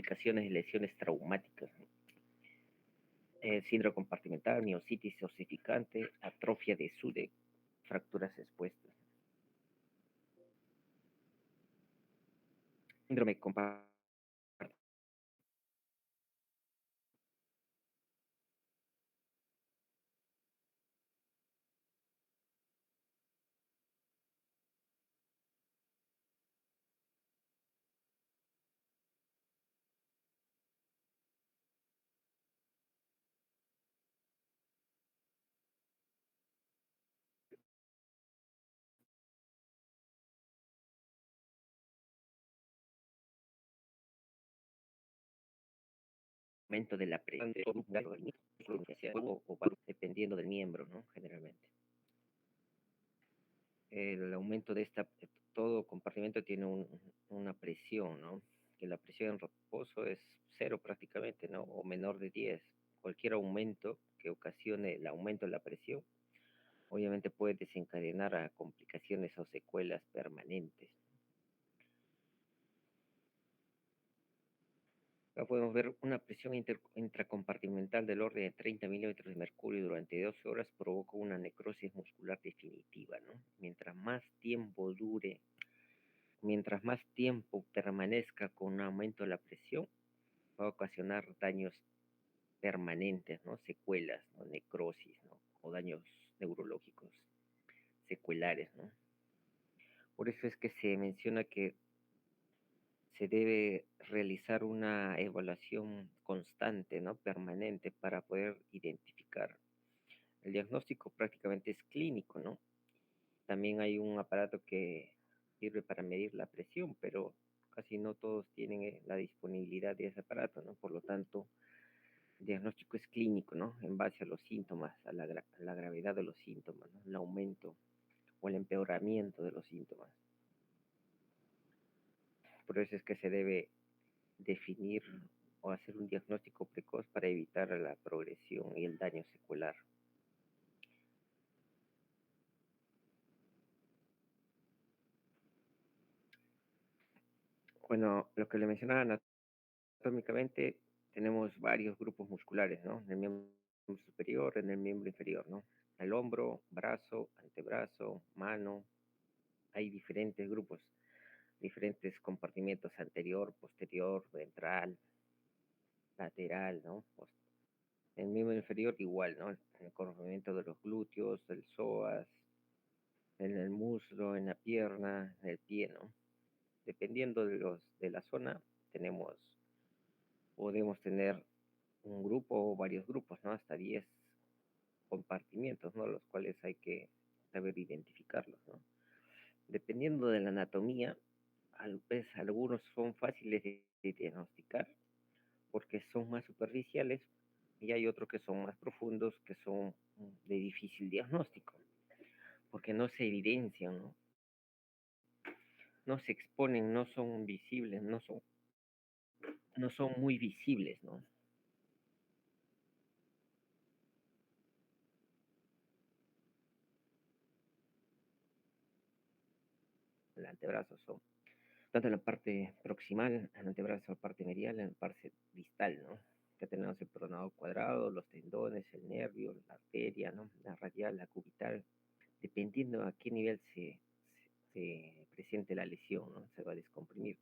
complicaciones y lesiones traumáticas, ¿no? Síndrome compartimental, miositis osificante, atrofia de SUDE, fracturas expuestas. Síndrome compartimental aumento de la presión o dependiendo del miembro, ¿no? Generalmente. El aumento de todo compartimento tiene una presión, ¿no? Que la presión en reposo es cero prácticamente, ¿no? O menor de 10. Cualquier aumento que ocasione el aumento de la presión, obviamente puede desencadenar a complicaciones o secuelas permanentes. Acá podemos ver una presión intracompartimental del orden de 30 milímetros de mercurio durante 12 horas provoca una necrosis muscular definitiva, ¿no? Mientras más tiempo permanezca con un aumento de la presión, va a ocasionar daños permanentes, ¿no? Secuelas, ¿no? Necrosis, ¿no? O daños neurológicos secuelares, ¿no? Por eso es que se menciona que se debe realizar una evaluación constante, ¿no? Permanente para poder identificar. El diagnóstico prácticamente es clínico, ¿no? También hay un aparato que sirve para medir la presión, pero casi no todos tienen la disponibilidad de ese aparato, ¿no? Por lo tanto, el diagnóstico es clínico, ¿no? En base a los síntomas, a la gravedad de los síntomas, ¿no? El aumento o el empeoramiento de los síntomas. Por eso es que se debe definir o hacer un diagnóstico precoz para evitar la progresión y el daño secular. Bueno, lo que le mencionaba anatómicamente, tenemos varios grupos musculares, ¿no? En el miembro superior, en el miembro inferior, ¿no? El hombro, brazo, antebrazo, mano. Hay diferentes grupos, diferentes compartimentos anterior, posterior, ventral, lateral, ¿no? En el miembro inferior igual, ¿no? En el compartimento de los glúteos, el psoas, en el muslo, en la pierna, en el pie, ¿no? Dependiendo de la zona, podemos tener un grupo o varios grupos, ¿no? Hasta 10 compartimientos, ¿no? Los cuales hay que saber identificarlos, ¿no? Dependiendo de la anatomía, algunos son fáciles de diagnosticar porque son más superficiales y hay otros que son más profundos que son de difícil diagnóstico porque no se evidencian, ¿no? No se exponen, no son visibles, no son muy visibles, ¿no? El antebrazo son tanto en la parte proximal, el antebrazo, la parte medial, en la parte distal, ¿no? Que tenemos el pronado cuadrado, los tendones, el nervio, la arteria, ¿no? La radial, la cubital, dependiendo a qué nivel se presente la lesión, ¿no? Se va a descomprimir.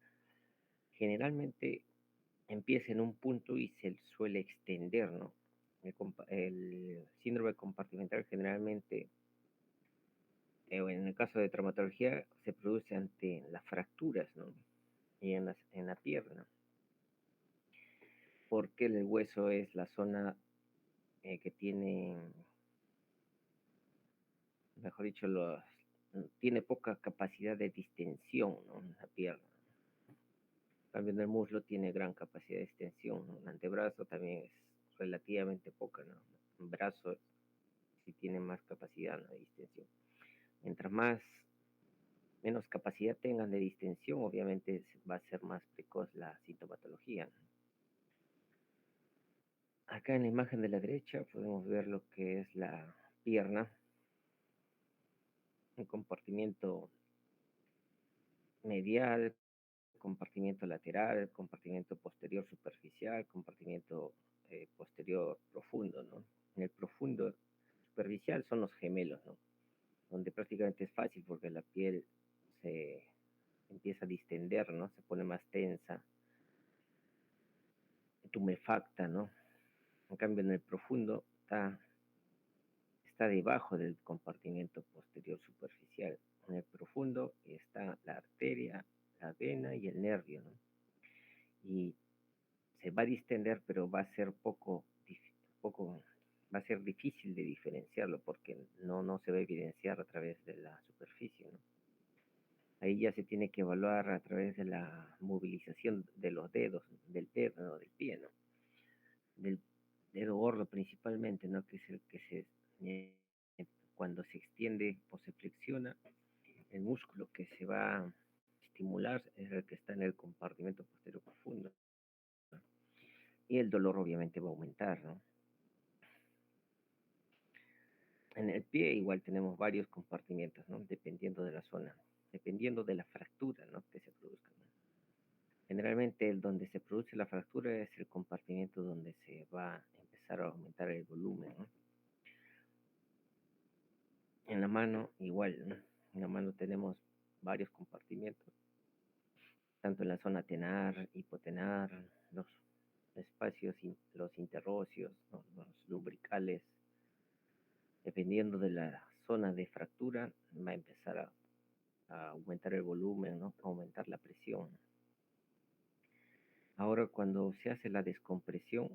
Generalmente empieza en un punto y se suele extender, ¿no? El síndrome compartimental generalmente, en el caso de traumatología, se produce ante las fracturas, ¿no? Y en la pierna, porque el hueso es la zona que tiene, mejor dicho, tiene poca capacidad de distensión, ¿no? En la pierna. También el muslo tiene gran capacidad de extensión, ¿no? El antebrazo también es relativamente poca, ¿no? El brazo sí tiene más capacidad, ¿no? De distensión. Mientras menos capacidad tengan de distensión, obviamente va a ser más precoz la sintomatología, ¿no? Acá en la imagen de la derecha podemos ver lo que es la pierna, un compartimiento medial compartimiento lateral, el compartimiento posterior superficial, compartimiento posterior profundo, ¿no? En el profundo superficial son los gemelos, ¿no? Donde prácticamente es fácil porque la piel se empieza a distender, ¿no? Se pone más tensa, tumefacta, ¿no? En cambio, en el profundo está debajo del compartimiento posterior superficial. En el profundo está la arteria, la vena y el nervio, ¿no? Y se va a distender, pero va a ser poco, va a ser difícil de diferenciarlo porque no se va a evidenciar a través de la superficie, ¿no? Ahí ya se tiene que evaluar a través de la movilización de los dedos, del dedo, ¿no? Del pie, ¿no? Del dedo gordo principalmente, ¿no? Que es el que eh, cuando se extiende o se flexiona, el músculo que se va a estimular es el que está en el compartimento posterior profundo, ¿no? Y el dolor obviamente va a aumentar, ¿no? En el pie igual tenemos varios compartimientos, ¿no? Dependiendo de la zona, dependiendo de la fractura, ¿no? Que se produzca, ¿no? Generalmente el donde se produce la fractura es el compartimiento donde se va a empezar a aumentar el volumen, ¿no? En la mano igual, ¿no? En la mano tenemos varios compartimientos, tanto en la zona tenar, hipotenar, los espacios, los interrocios, ¿no? Los lumbricales. Dependiendo de la zona de fractura, va a empezar a aumentar el volumen, ¿no? A aumentar la presión. Ahora, cuando se hace la descompresión,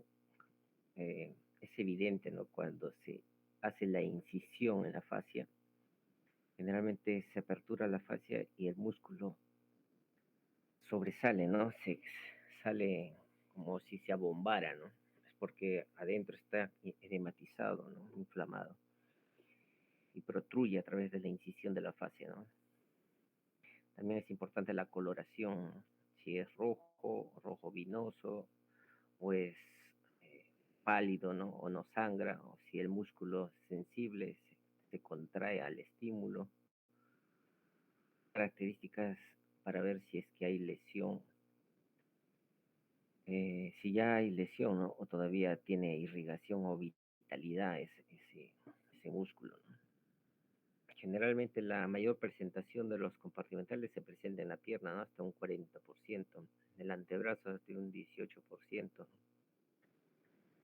es evidente, ¿no? Cuando se hace la incisión en la fascia, generalmente se apertura la fascia y el músculo sobresale, ¿no? Se sale como si se abombara, ¿no? Es porque adentro está edematizado, ¿no? Inflamado y protruye a través de la incisión de la fascia, ¿no? También es importante la coloración, ¿no? Si es rojo, rojo vinoso, o es eh, pálido, ¿no? O no sangra, o si el músculo sensible se contrae al estímulo. Características para ver si es que hay lesión. Si ya hay lesión, ¿no? O todavía tiene irrigación o vitalidad ese músculo, ¿no? Generalmente la mayor presentación de los compartimentales se presenta en la pierna, ¿no? Hasta un 40%, en el antebrazo hasta un 18%.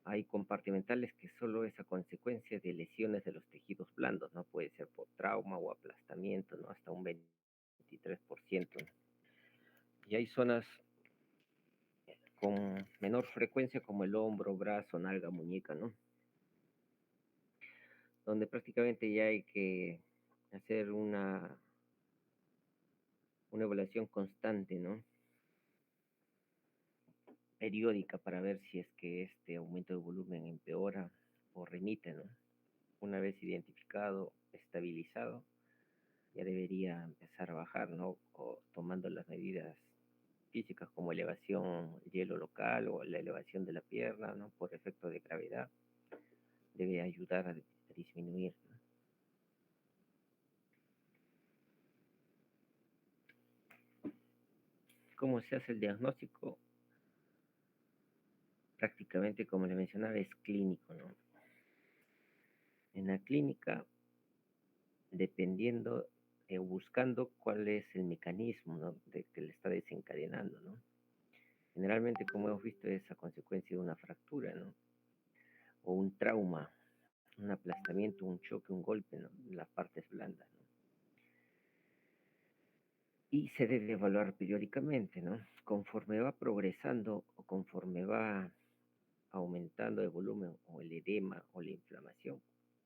Hay compartimentales que solo es a consecuencia de lesiones de los tejidos blandos, ¿no? Puede ser por trauma o aplastamiento, ¿no? Hasta un 23%. Y hay zonas con menor frecuencia como el hombro, brazo, nalga, muñeca, ¿no? Donde prácticamente ya hay que hacer una evaluación constante, ¿no? Periódica para ver si es que este aumento de volumen empeora o remite, ¿no? Una vez identificado, estabilizado, ya debería empezar a bajar, ¿no? O tomando las medidas físicas como elevación del hielo local o la elevación de la pierna, ¿no? Por efecto de gravedad, debe ayudar a disminuir, ¿no? ¿Cómo se hace el diagnóstico? Prácticamente, como le mencionaba, es clínico, ¿no? En la clínica, dependiendo o buscando cuál es el mecanismo, ¿no? De que le está desencadenando, ¿no? Generalmente, como hemos visto, es a consecuencia de una fractura, ¿no? O un trauma, un aplastamiento, un choque, un golpe, ¿no? En las partes blandas, ¿no? Y se debe evaluar periódicamente, ¿no? Conforme va progresando o conforme va aumentando el volumen o el edema o la inflamación,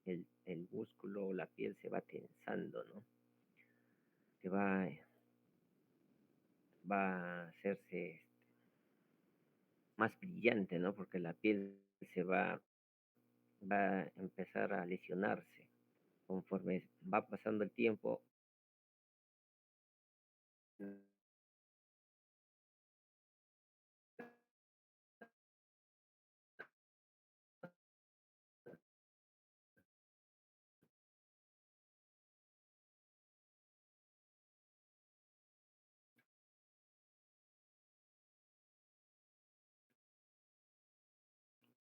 el músculo o la piel se va tensando, ¿no? Se va a hacerse más brillante, ¿no? Porque la piel va a empezar a lesionarse. Conforme va pasando el tiempo,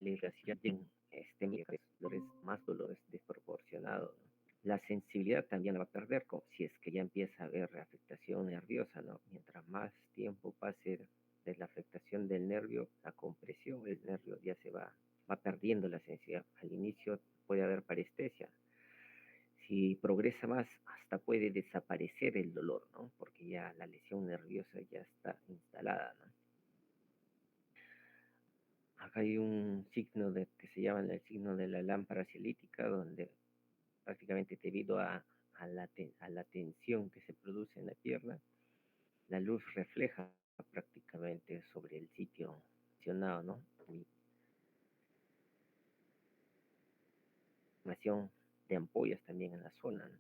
irritación, dolores, más dolores desproporcionados, ¿no? La sensibilidad también la va a perder si es que ya empieza a haber afectación nerviosa, ¿no? Mientras más tiempo pase de la afectación del nervio, la compresión, el nervio ya va perdiendo la sensibilidad. Al inicio puede haber parestesia. Si progresa más, hasta puede desaparecer el dolor, ¿no? Porque ya la lesión nerviosa ya está instalada, ¿no? Acá hay un signo que se llama el signo de la lámpara cialítica, donde prácticamente debido a la tensión que se produce en la pierna, la luz refleja prácticamente sobre el sitio mencionado, ¿no? Y formación de ampollas también en la zona, ¿no?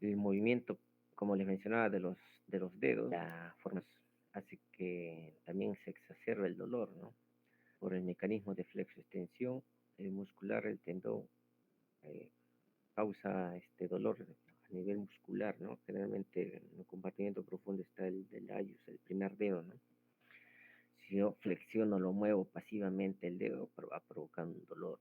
El movimiento, como les mencionaba, de los dedos, la forma hace que también se exacerbe el dolor, ¿no? Por el mecanismo de flexo-extensión muscular, el tendón eh, causa este dolor a nivel muscular, ¿no? Generalmente en el compartimiento profundo está el del ayus, el primer dedo, ¿no? Si yo flexiono, lo muevo pasivamente el dedo, va provocando un dolor.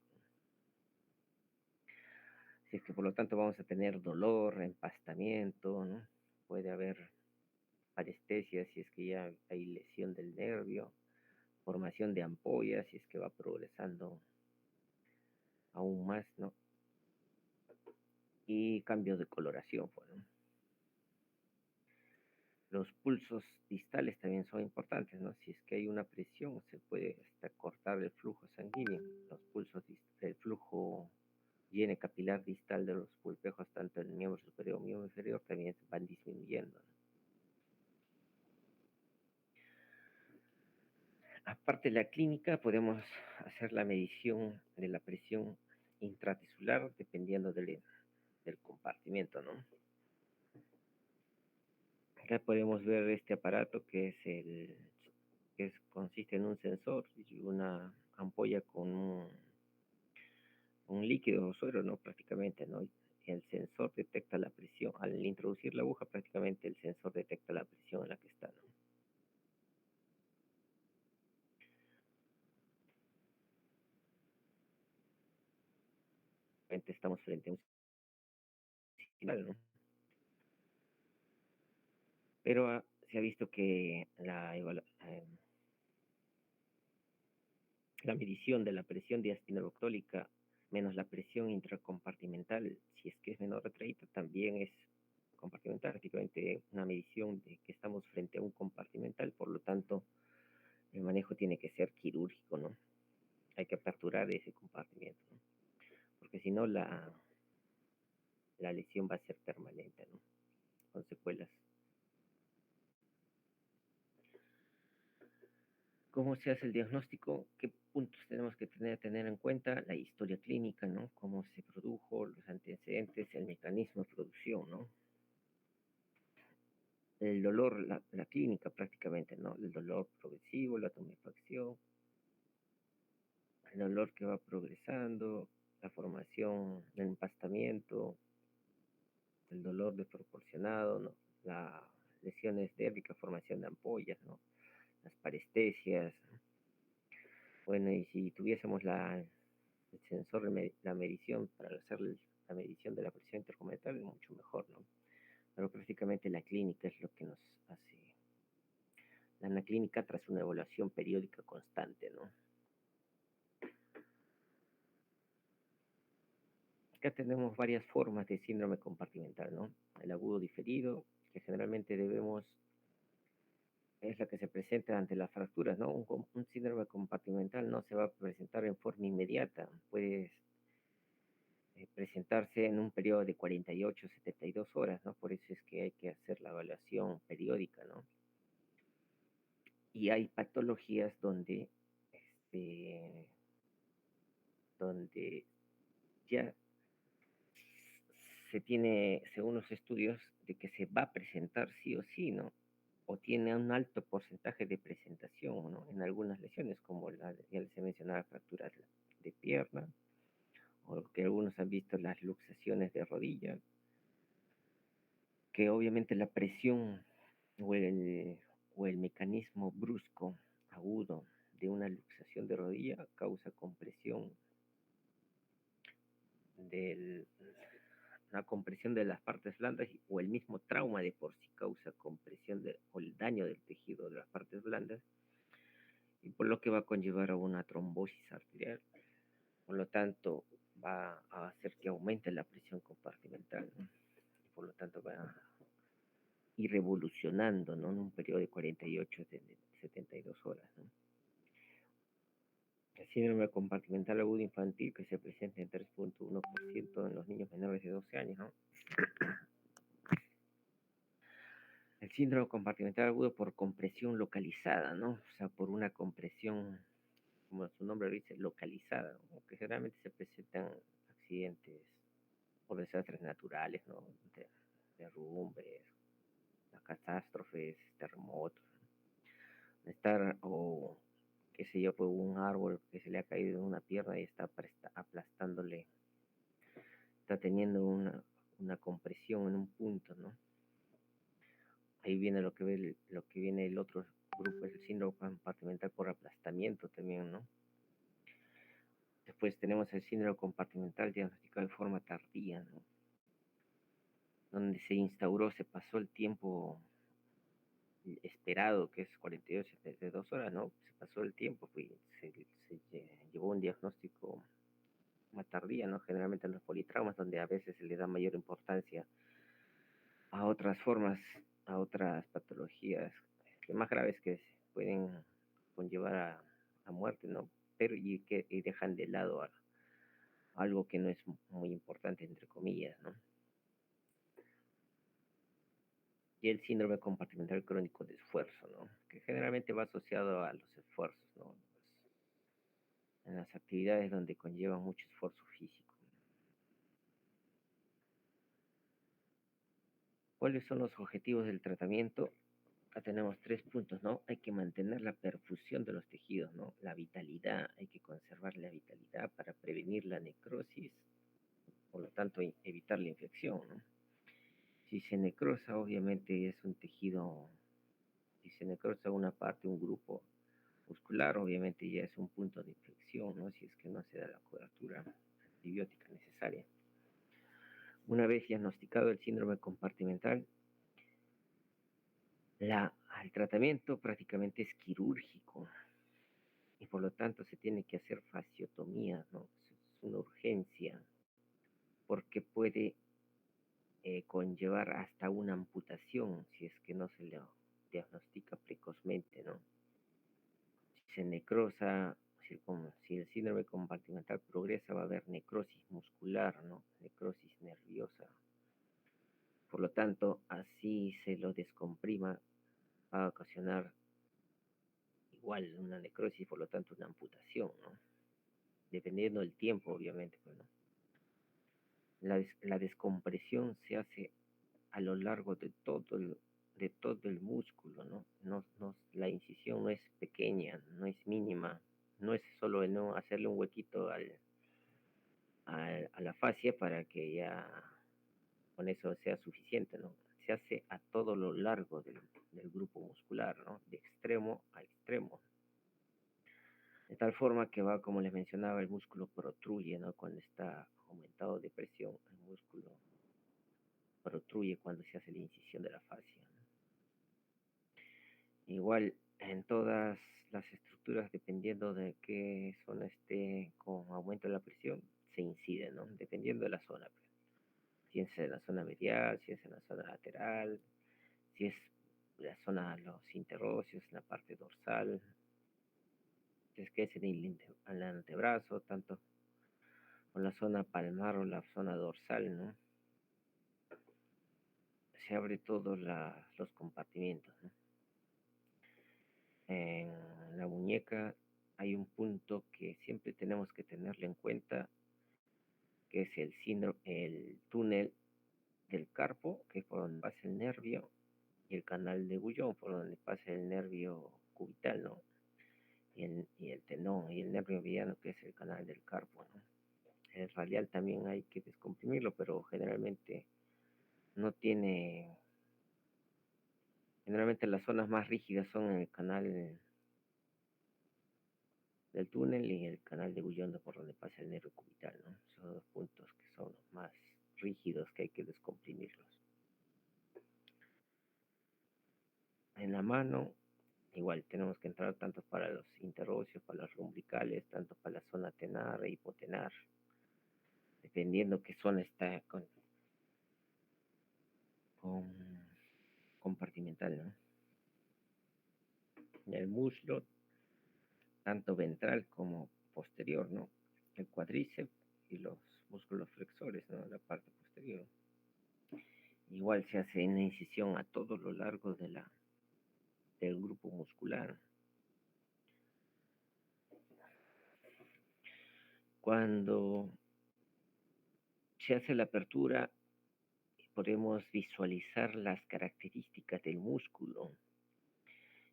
Si es que por lo tanto vamos a tener dolor, empastamiento, ¿no? Puede haber parestesia si es que ya hay lesión del nervio, formación de ampollas si es que va progresando aún más, ¿no? Y cambios de coloración, pues, ¿no? Los pulsos distales también son importantes, ¿no? Si es que hay una presión, se puede hasta cortar el flujo sanguíneo. Los pulsos, el flujo llene capilar distal de los pulpejos, tanto en el miembro superior como el miembro inferior, también van disminuyendo, ¿no? Aparte de la clínica, podemos hacer la medición de la presión intratisular dependiendo del compartimento, ¿no? Acá podemos ver este aparato que es consiste en un sensor y una ampolla con un líquido o suero, ¿no? Prácticamente, ¿no? Y el sensor detecta la presión. Al introducir la aguja, prácticamente el sensor detecta la presión en la que está, ¿no? Estamos frente a un signal, ¿no? Pero se ha visto que la medición de la presión diastinoroctólica menos la presión intracompartimental, si es que es menor a 30, también es compartimental, prácticamente una medición de que estamos frente a un compartimental, por lo tanto, el manejo tiene que ser quirúrgico, ¿no? Hay que aperturar ese compartimiento, ¿no? Porque si no, la lesión va a ser permanente, ¿no? Con secuelas. ¿Cómo se hace el diagnóstico? ¿Qué puntos tenemos que tener en cuenta? La historia clínica, ¿no? Cómo se produjo, los antecedentes, el mecanismo de producción, ¿no? El dolor, la clínica prácticamente, ¿no? El dolor progresivo, la tumefacción, el dolor que va progresando, la formación del empastamiento, el dolor desproporcionado, ¿no? Las lesiones dérmicas, formación de ampollas, ¿no? Las parestesias, ¿no? Bueno, y si tuviésemos el sensor, la medición para hacer la medición de la presión intercometal, mucho mejor, ¿no? Pero prácticamente la clínica es lo que nos hace, la clínica tras una evaluación periódica constante, ¿no? Acá tenemos varias formas de síndrome compartimental, ¿no? El agudo diferido, que generalmente es la que se presenta ante las fracturas, ¿no? Un síndrome compartimental no se va a presentar en forma inmediata, puede presentarse en un periodo de 48, 72 horas, ¿no? Por eso es que hay que hacer la evaluación periódica, ¿no? Y hay patologías este, donde ya se tiene, según los estudios, de que se va a presentar sí o sí, ¿no? O tiene un alto porcentaje de presentación, ¿no? En algunas lesiones, como ya les he mencionado, fracturas de pierna, o que algunos han visto las luxaciones de rodilla, que obviamente la presión o el, o el mecanismo brusco, agudo, de una luxación blandas o el mismo trauma de por sí causa compresión o el daño del tejido de las partes blandas y por lo que va a conllevar a una trombosis arterial. Por lo tanto, va a hacer que aumente la presión compartimental, ¿no? Y por lo tanto va a ir evolucionando, ¿no? En un periodo de 48 a 72 horas, ¿no? El síndrome compartimental agudo infantil que se presenta en 3,1% en los niños menores de 12 años, ¿no? El síndrome compartimental agudo por compresión localizada, ¿no? O sea, por una compresión, como su nombre lo dice, localizada, ¿no? Que generalmente se presentan accidentes o desastres naturales, ¿no? Derrumbes, las catástrofes, terremotos, ¿no? Estar, o qué sé yo, pues un árbol que se le ha caído en una pierna y está aplastándole, está teniendo una compresión en un punto, ¿no? Ahí viene lo que viene el otro grupo, es el síndrome compartimental por aplastamiento también, ¿no? Después tenemos el síndrome compartimental diagnosticado de forma tardía, ¿no? Donde se instauró, se pasó el tiempo esperado, que es 48 de 2 horas, ¿no? Se pasó el tiempo, pues, se llevó un diagnóstico más tardía, ¿no? Generalmente en los politraumas, donde a veces se le da mayor importancia a otras formas, a otras patologías más graves que pueden conllevar a muerte, ¿no? Pero y dejan de lado algo que no es muy importante, entre comillas, ¿no? Y el síndrome compartimental crónico de esfuerzo, ¿no? Que generalmente va asociado a los esfuerzos, ¿no? Pues, en las actividades donde conlleva mucho esfuerzo físico. ¿Cuáles son los objetivos del tratamiento? Acá tenemos 3 puntos, ¿no? Hay que mantener la perfusión de los tejidos, ¿no? La vitalidad, hay que conservar la vitalidad para prevenir la necrosis, por lo tanto evitar la infección, ¿no? Si se necrosa, obviamente es un tejido, si se necrosa una parte, un grupo muscular, obviamente ya es un punto de infección, ¿no? Si es que no se da la cobertura antibiótica necesaria. Una vez diagnosticado el síndrome compartimental, el tratamiento prácticamente es quirúrgico y por lo tanto se tiene que hacer fasciotomía, ¿no? Es una urgencia porque puede conllevar hasta una amputación si es que no se le diagnostica precozmente, ¿no? Si se necrosa, si el síndrome compartimental progresa, va a haber necrosis muscular, ¿no? Necrosis nerviosa. Por lo tanto, así se lo descomprima, va a ocasionar igual una necrosis, por lo tanto una amputación, ¿no? Dependiendo del tiempo, obviamente, pues, ¿no? La descompresión se hace a lo largo de todo el músculo, ¿no? La incisión no es pequeña, no es mínima, no es solo el no hacerle un huequito a la fascia para que ya con eso sea suficiente, ¿no? Se hace a todo lo largo del grupo muscular, ¿no? De extremo a extremo. De tal forma que va, como les mencionaba, el músculo protruye, ¿no? Cuando está aumentado de presión, el músculo protruye cuando se hace la incisión de la fascia, ¿no? Igual en todas las estructuras, dependiendo de qué zona esté con aumento de la presión, se incide, ¿no? Dependiendo de la zona, pues. Si es en la zona medial, si es en la zona lateral, si es la zona de los interóseos, en la parte dorsal, si es que es en el antebrazo, tanto con la zona palmar o la zona dorsal, ¿no? Se abre todos los compartimientos, ¿no? En la muñeca hay un punto que siempre tenemos que tenerlo en cuenta, que es el túnel del carpo, que es por donde pasa el nervio, y el canal de Gullón, por donde pasa el nervio cubital, ¿no? Y el tenón, y el nervio mediano, que es el canal del carpo, ¿no? El radial también hay que descomprimirlo, pero no tiene, generalmente las zonas más rígidas son el canal del túnel y el canal de Gullón, por donde pasa el nervio cubital, ¿no? Son dos puntos que son los más rígidos que hay que descomprimirlos. En la mano, igual tenemos que entrar tanto para los interóseos, para los lumbricales, tanto para la zona tenar e hipotenar, dependiendo qué zona está con compartimental, ¿no? En el muslo, tanto ventral como posterior, ¿no? El cuádriceps y los músculos flexores, ¿no? La parte posterior. Igual se hace una incisión a todo lo largo del grupo muscular. Cuando se hace la apertura, podemos visualizar las características del músculo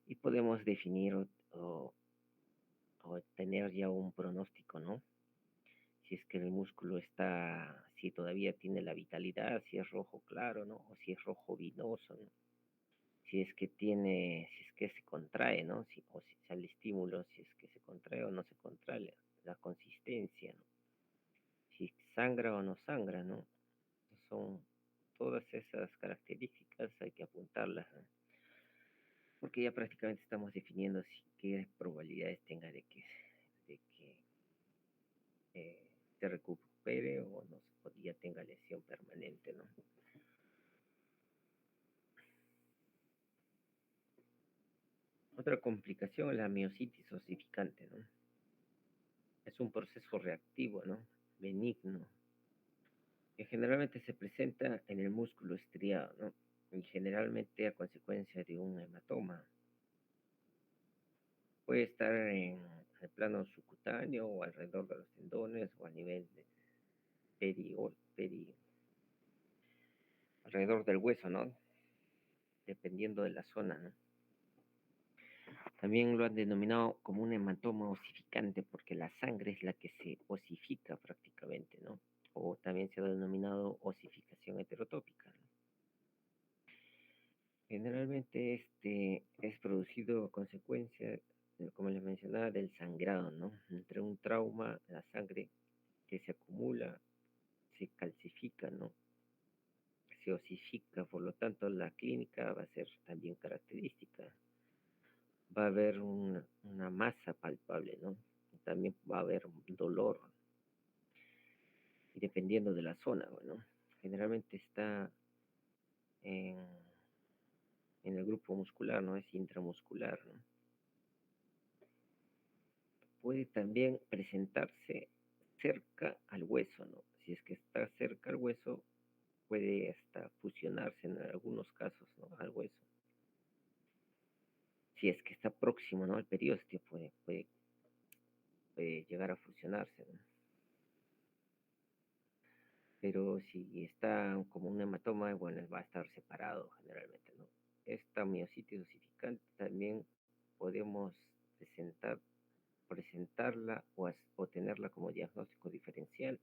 y podemos definir o tener ya un pronóstico, ¿no? Si es que el músculo está, si todavía tiene la vitalidad, si es rojo claro, ¿no? O si es rojo vinoso, ¿no? Si es que tiene, si es que se contrae, ¿no? Si, o si sale estímulo, si es que se contrae o no se contrae, la consistencia, ¿no? Si sangra o no sangra, ¿no? Son todas esas características, hay que apuntarlas, ¿no? Porque ya prácticamente estamos definiendo si qué probabilidades tenga de que eh, se recupere o no, o ya tenga lesión permanente, ¿no? Otra complicación es la miositis osificante, ¿no? Es un proceso reactivo, ¿no? Benigno, que generalmente se presenta en el músculo estriado, ¿no? Y generalmente a consecuencia de un hematoma. Puede estar en el plano subcutáneo o alrededor de los tendones o a nivel de peri, alrededor del hueso, ¿no? Dependiendo de la zona, ¿no? También lo han denominado como un hematoma osificante porque la sangre es la que se osifica prácticamente, ¿no? O también se ha denominado osificación heterotópica, ¿no? Generalmente este es producido a consecuencia, como les mencionaba, del sangrado, ¿no? Entre un trauma, la sangre que se acumula se calcifica, ¿no? Se osifica, por lo tanto la clínica va a ser también característica. Va a haber una masa palpable, ¿no? También va a haber dolor, y dependiendo de la zona, bueno, generalmente está en, en el grupo muscular, ¿no? Es intramuscular, ¿no? Puede también presentarse cerca al hueso, ¿no? Si es que está cerca al hueso, puede hasta fusionarse en algunos casos, ¿no? Al hueso. Si es que está próximo, ¿no? Al periósteo, puede llegar a fusionarse, ¿no? Pero si está como un hematoma, bueno, va a estar separado generalmente, ¿no? Esta miositis osificante también podemos presentar, presentarla o tenerla como diagnóstico diferencial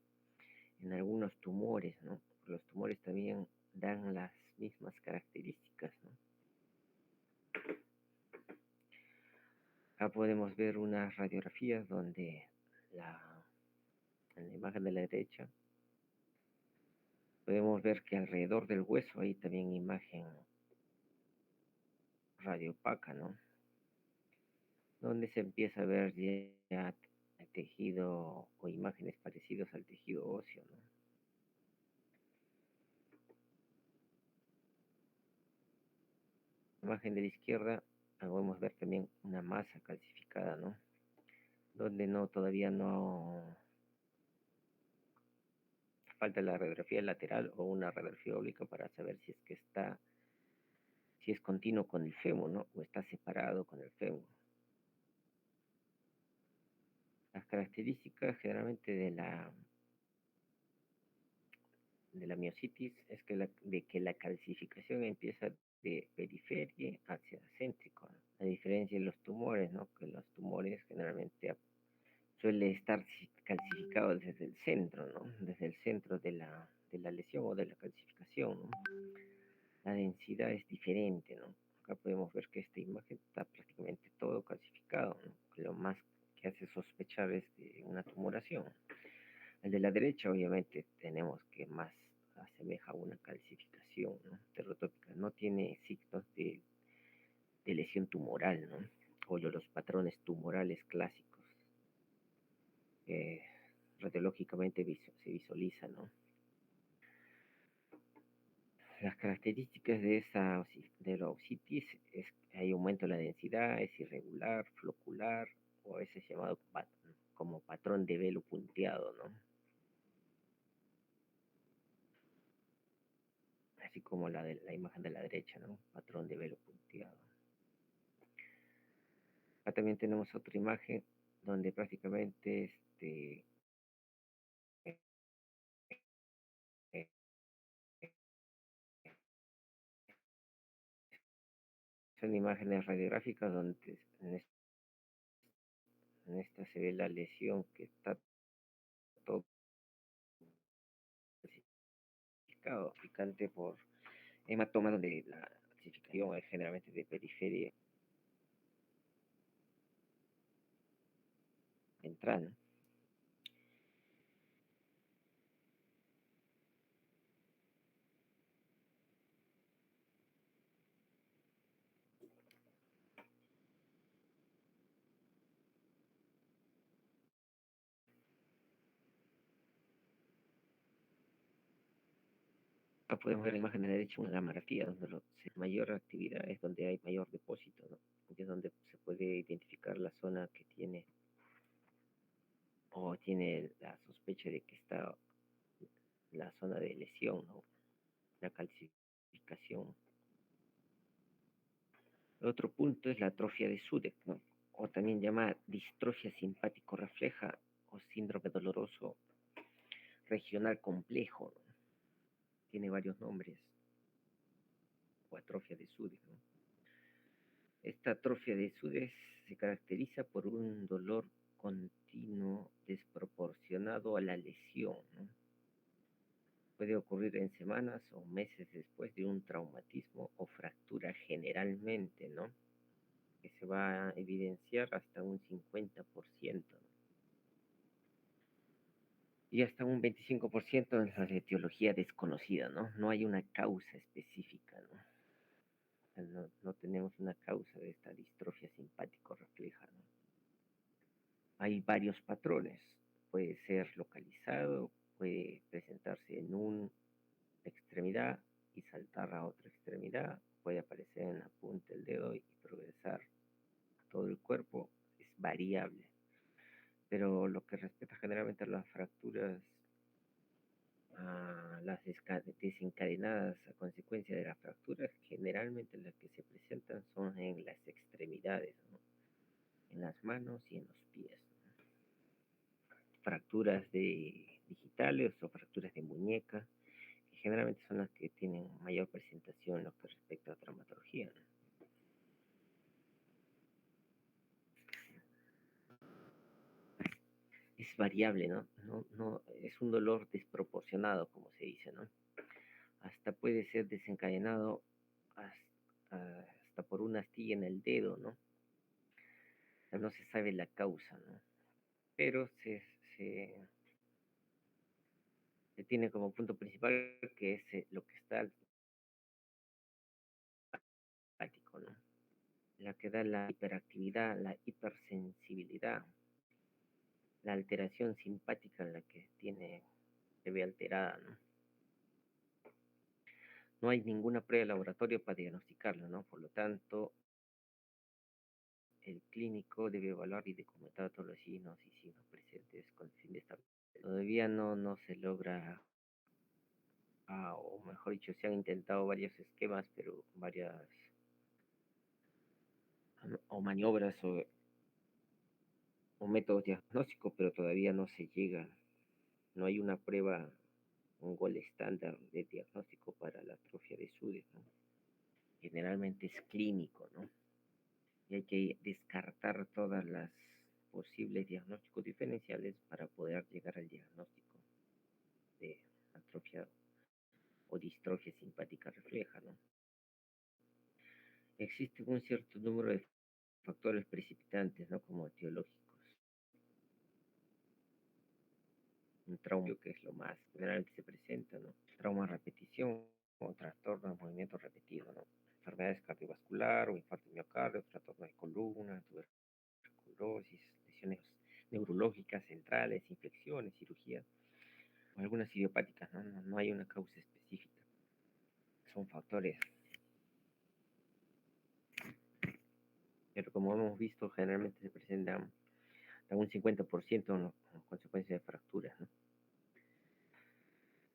en algunos tumores, ¿no? Los tumores también dan las mismas características, ¿no? Acá podemos ver unas radiografías donde en la imagen de la derecha podemos ver que alrededor del hueso hay también imagen radiopaca, ¿no? Donde se empieza a ver ya el tejido o imágenes parecidos al tejido óseo, ¿no? La imagen de la izquierda podemos ver también una masa calcificada, ¿no? Donde no, todavía no falta la radiografía lateral o una radiografía oblicuo para saber si es que está, si es continuo con el fémur, ¿no? O está separado con el fémur. Las características generalmente de la miositis es que la calcificación empieza de periferia hacia céntrico, ¿no? A diferencia de los tumores, ¿no? Que los tumores generalmente suele estar calcificado desde el centro, ¿no? Desde el centro de la lesión o de la calcificación, ¿no? La densidad es diferente, ¿no? Acá podemos ver que esta imagen está prácticamente todo calcificado, ¿no? Lo más que hace sospechar es de una tumoración. El de la derecha, obviamente, tenemos que más asemeja a una calcificación, ¿no? Terrotópica. No tiene signos lesión tumoral, ¿no? O los patrones tumorales clásicos que radiológicamente se visualizan, ¿no? Las características de la ositis es que hay aumento de la densidad, es irregular, flocular, o a veces llamado como patrón de velo punteado, ¿no? Así como la de la imagen de la derecha, ¿no? Patrón de velo punteado. Acá también tenemos otra imagen donde prácticamente eh, eh, son imágenes radiográficas donde en esta se ve la lesión que está todo clasificado, picante por hematoma, donde la clasificación es generalmente de periferia ventral, ¿no? Acá podemos ver la imagen de la derecha, una gamografía, donde mayor actividad es donde hay mayor depósito, ¿no? Y es donde se puede identificar la zona que tiene o tiene la sospecha de que está la zona de lesión, ¿no? La calcificación. El otro punto es la atrofia de Sudeck, ¿no? O también llamada distrofia simpático-refleja o síndrome doloroso regional complejo, ¿no? Tiene varios nombres, o atrofia de Sudeck, ¿no? Esta atrofia de Sudeck se caracteriza por un dolor continuo desproporcionado a la lesión, ¿no? Puede ocurrir en semanas o meses después de un traumatismo o fractura generalmente, ¿no? Que se va a evidenciar hasta un 50%, ¿no? Y hasta un 25% en la etiología desconocida, ¿no? No hay una causa específica, ¿no? O sea, no tenemos una causa de esta distrofia simpático-refleja, ¿no? Hay varios patrones. Puede ser localizado, puede presentarse en una extremidad y saltar a otra extremidad, puede aparecer en la punta del dedo y progresar a todo el cuerpo. Es variable. Pero lo que respecta generalmente a las fracturas, a las desencadenadas a consecuencia de la fractura, generalmente las que se presentan son en las extremidades, ¿no? En las manos y en los pies, ¿no? Fracturas digitales o fracturas de muñeca, que generalmente son las que tienen mayor presentación en lo que respecta a traumatología, ¿no? Es variable, ¿no? No, es un dolor desproporcionado, como se dice, ¿no? Hasta puede ser desencadenado hasta por una astilla en el dedo, ¿no? O sea, no se sabe la causa, ¿no? Pero se, se tiene como punto principal que es lo que está al simpático, ¿no? La que da la hiperactividad, la hipersensibilidad, la alteración simpática en la que se ve alterada, ¿no? No hay ninguna prueba de laboratorio para diagnosticarlo, ¿no? Por lo tanto, el clínico debe evaluar y documentar todos los signos y signos presentes con el fin de establecer. Todavía no se logra, o mejor dicho, se han intentado varios esquemas, pero varias o maniobras o métodos diagnósticos, pero todavía no se llega, no hay una prueba, un gol estándar de diagnóstico para la atrofia de Sudeck, ¿no? Generalmente es clínico, ¿no? Y hay que descartar todas las posibles diagnósticos diferenciales para poder llegar al diagnóstico de atrofia o distrofia simpática refleja, ¿no? Existe un cierto número de factores precipitantes, ¿no? Como etiológicos. Un trauma, que es lo más generalmente se presenta, ¿no? Trauma a repetición o trastorno de movimiento repetido, ¿no? enfermedades cardiovasculares o infarto de miocardio, trastorno de columna, tuberculosis, lesiones neurológicas centrales, infecciones, cirugías, o algunas idiopáticas, ¿no? No hay una causa específica. Son factores, pero como hemos visto, generalmente se presentan hasta un 50% en consecuencia de fracturas, ¿no?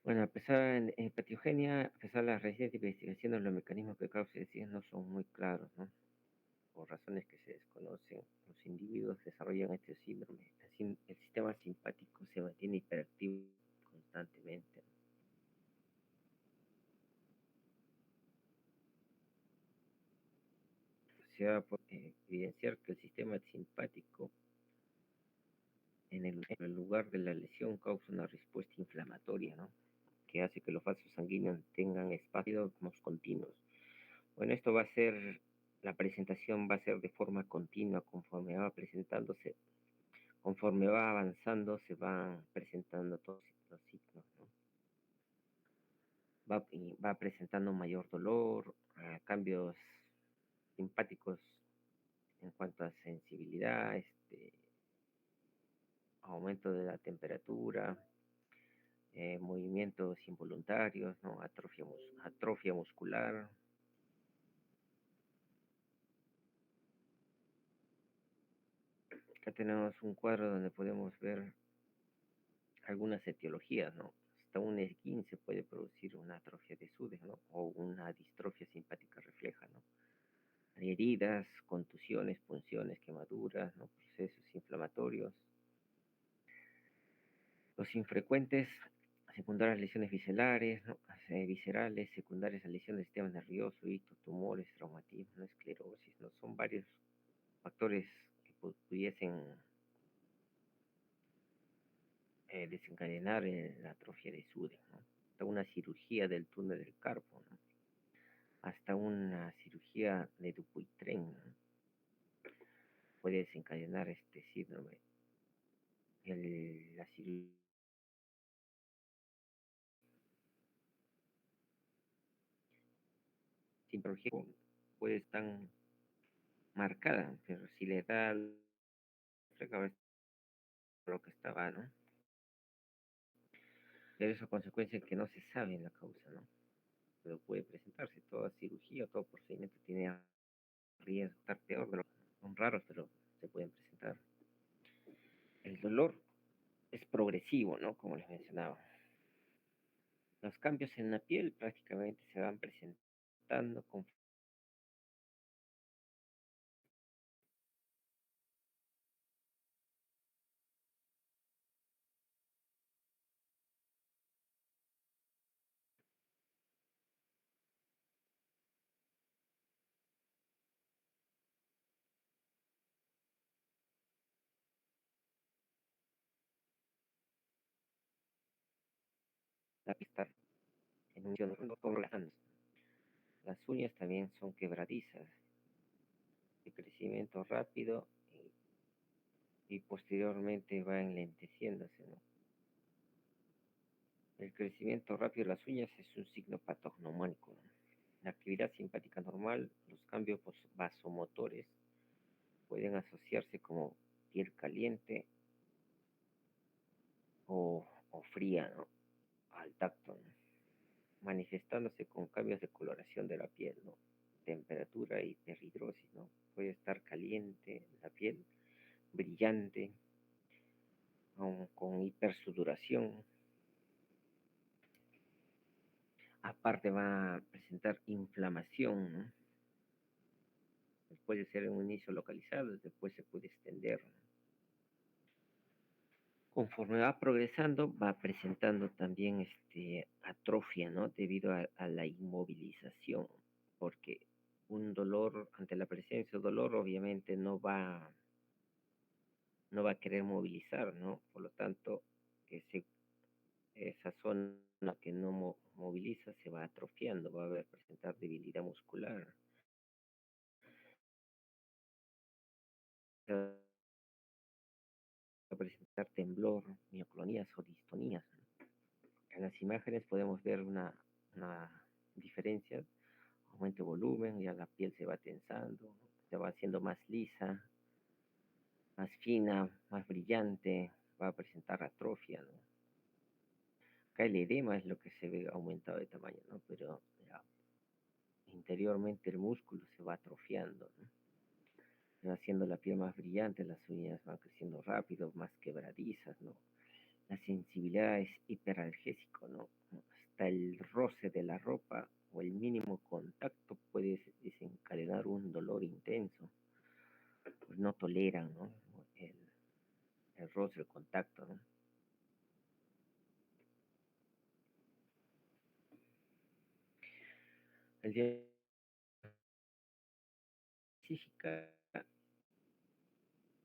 Bueno, a pesar de patiogenia, a pesar de las recientes investigaciones, los mecanismos que causan lesiones no son muy claros, ¿no? Por razones que se desconocen, los individuos desarrollan este síndrome. Así, el sistema simpático se mantiene hiperactivo constantemente. Se va a evidenciar que el sistema simpático en el lugar de la lesión causa una respuesta inflamatoria, ¿no? Que hace que los vasos sanguíneos tengan espacios continuos. Bueno, esto va a ser, la presentación va a ser de forma continua conforme va presentándose, conforme va avanzando, se van presentando todos los signos, ¿no? Va presentando mayor dolor, cambios simpáticos en cuanto a sensibilidad, aumento de la temperatura, movimientos involuntarios, ¿no? Atrofia muscular. Acá tenemos un cuadro donde podemos ver algunas etiologías, ¿no? Hasta un esguince puede producir una atrofia de Sudes, ¿no? O una distrofia simpática refleja, ¿no? Hay heridas, contusiones, punciones, quemaduras, ¿no? Procesos inflamatorios. Los infrecuentes secundarias lesiones viscerales, ¿no? Viscerales, secundarias a lesiones del sistema nervioso, ictus, tumores, traumatismo, esclerosis, ¿no? Son varios factores que pudiesen desencadenar la atrofia de Sude, ¿no? Hasta una cirugía del túnel del carpo, ¿no? Hasta una cirugía de Dupuytren, ¿no? Puede desencadenar este síndrome. La cirugía puede estar marcada, pero si le da lo que estaba, ¿no? Pero eso a consecuencia que no se sabe la causa, ¿no? Pero puede presentarse toda cirugía, todo procedimiento tiene riesgo de estar peor, pero son raros, pero se pueden presentar. El dolor es progresivo, ¿no? Como les mencionaba. Los cambios en la piel prácticamente se van presentando con la estar en un Las uñas también son quebradizas, de crecimiento rápido y posteriormente va enlenteciéndose, ¿no? El crecimiento rápido de las uñas es un signo patognomónico, ¿no? La actividad simpática normal, los cambios vasomotores pueden asociarse como piel caliente o fría, ¿no? Al tacto, ¿no? Manifestándose con cambios de coloración de la piel, ¿no? Temperatura y hiperhidrosis, ¿no? Puede estar caliente la piel, brillante, con hipersudoración. Aparte va a presentar inflamación, ¿no? Puede ser en un inicio localizado, después se puede extender, ¿no? Conforme va progresando, va presentando también atrofia, ¿no? Debido a la inmovilización, porque un dolor, ante la presencia de dolor, obviamente no va a querer movilizar, ¿no? Por lo tanto, esa zona que no moviliza se va atrofiando, va a presentar debilidad muscular, va a presentar temblor, mioclonías o distonías, ¿no? En las imágenes podemos ver una diferencia, aumenta el volumen, ya la piel se va tensando, ¿no? Se va haciendo más lisa, más fina, más brillante, va a presentar atrofia, ¿no? Acá el edema es lo que se ve aumentado de tamaño, ¿no? Pero ya, interiormente el músculo se va atrofiando, ¿no? Se va haciendo la piel más brillante, las uñas van creciendo rápido, más quebradizas, ¿no? La sensibilidad es hiperalgésico, ¿no? Hasta el roce de la ropa o el mínimo contacto puede desencadenar un dolor intenso. Pues no toleran, ¿no? El, el roce, el contacto, ¿no? El día específica,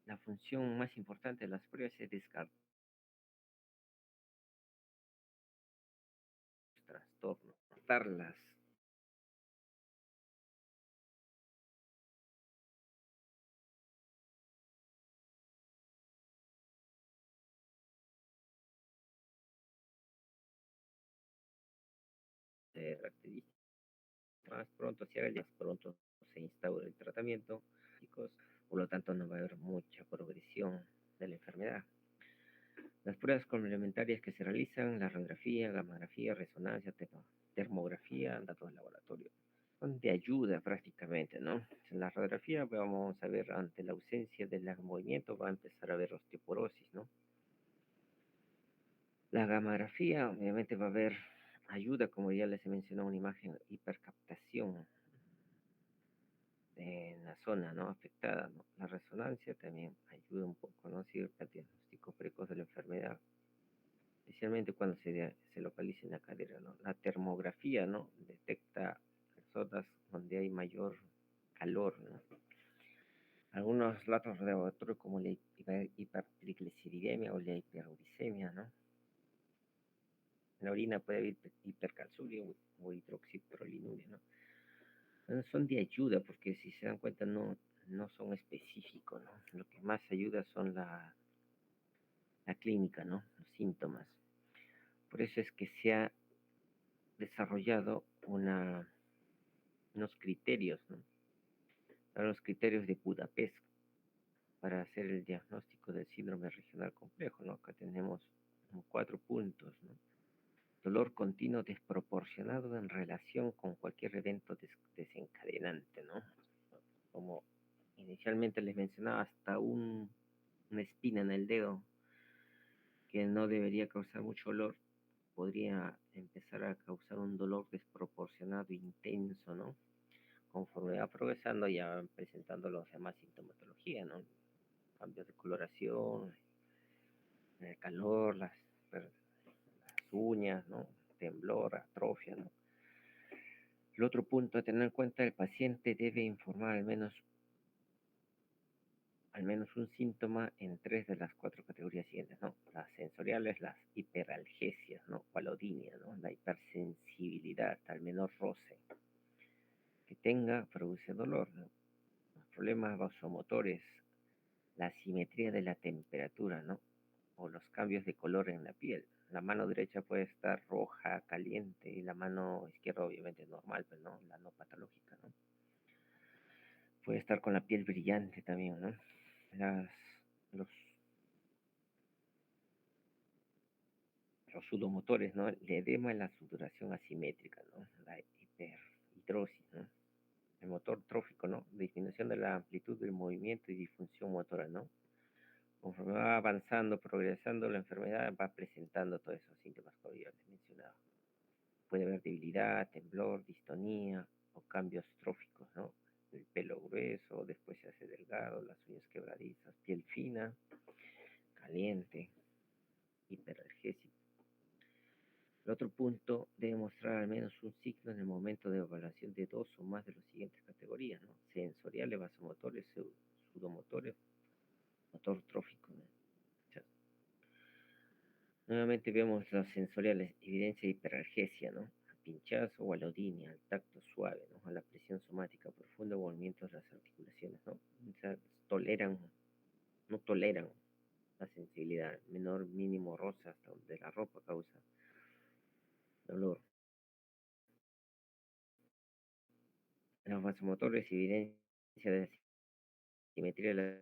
la función más importante de las pruebas es descartar los trastornos, tratarlas. Características. Más pronto se haga, más pronto se instaura el tratamiento, chicos, por lo tanto no va a haber mucha progresión de la enfermedad. Las pruebas complementarias que se realizan, la radiografía, gamografía, resonancia, termografía, datos de laboratorio, son de ayuda prácticamente, ¿no? En la radiografía vamos a ver ante la ausencia del movimiento, va a empezar a ver osteoporosis, ¿no? La gamografía obviamente va a haber ayuda, como ya les he mencionado, una imagen hipercaptación en la zona, ¿no? Afectada, ¿no? La resonancia también ayuda un poco, ¿no? Sirve para el diagnóstico precoz de la enfermedad, especialmente cuando se localiza en la cadera, ¿no? La termografía, ¿no? Detecta zonas donde hay mayor calor, ¿no? Algunos datos de laboratorio como la hipertrigliceridemia o la hiperuricemia, ¿no? En la orina puede haber hipercalciuria o hidroxiprolinuria, ¿no? Son de ayuda porque si se dan cuenta no son específicos, ¿no? Lo que más ayuda son la clínica, ¿no? Los síntomas. Por eso es que se ha desarrollado unos criterios, ¿no? Los criterios de Budapest para hacer el diagnóstico del síndrome regional complejo, ¿no? Acá tenemos 4 puntos, ¿no? Dolor continuo desproporcionado en relación con cualquier evento desencadenante, ¿no? Como inicialmente les mencionaba, hasta una espina en el dedo que no debería causar mucho dolor, podría empezar a causar un dolor desproporcionado, intenso, ¿no? Conforme va progresando ya van presentando los demás sintomatología, ¿no? Cambios de coloración, el calor, las uñas, ¿no? Temblor, atrofia, ¿no? El otro punto a tener en cuenta, el paciente debe informar al menos un síntoma en 3 de las 4 categorías siguientes, ¿no? Las sensoriales, las hiperalgesias, ¿no? Palodinia, ¿no? La hipersensibilidad al menor roce que tenga produce dolor, ¿no? Los problemas vasomotores, la asimetría de la temperatura, ¿no? O los cambios de color en la piel. La mano derecha puede estar roja, caliente, y la mano izquierda obviamente normal, pero no, la no patológica, ¿no? Puede estar con la piel brillante también, ¿no? Las, los los sudomotores, ¿no? El edema y la sudoración asimétrica, ¿no? La hiperhidrosis, ¿no? El motor trófico, ¿no? Disminución de la amplitud del movimiento y disfunción motora, ¿no? Conforme va avanzando, progresando la enfermedad, va presentando todos esos síntomas que ya les mencionaba. Puede haber debilidad, temblor, distonía o cambios tróficos, ¿no? El pelo grueso, después se hace delgado, las uñas quebradizas, piel fina, caliente, hiperalgésico. El otro punto debe mostrar al menos un signo en el momento de evaluación de 2 o más de las siguientes categorías, ¿no? Sensoriales, vasomotores, sudomotores, motor trófico, ¿no? O sea, nuevamente vemos los sensoriales, evidencia de hiperalgesia, ¿no? Al pinchazo o alodinia, al tacto suave, ¿no? A la presión somática profunda o movimientos de las articulaciones, ¿no? O sea, toleran, no toleran la sensibilidad, menor mínimo rosa hasta donde la ropa causa dolor. Los vasomotores, evidencia de simetría de la.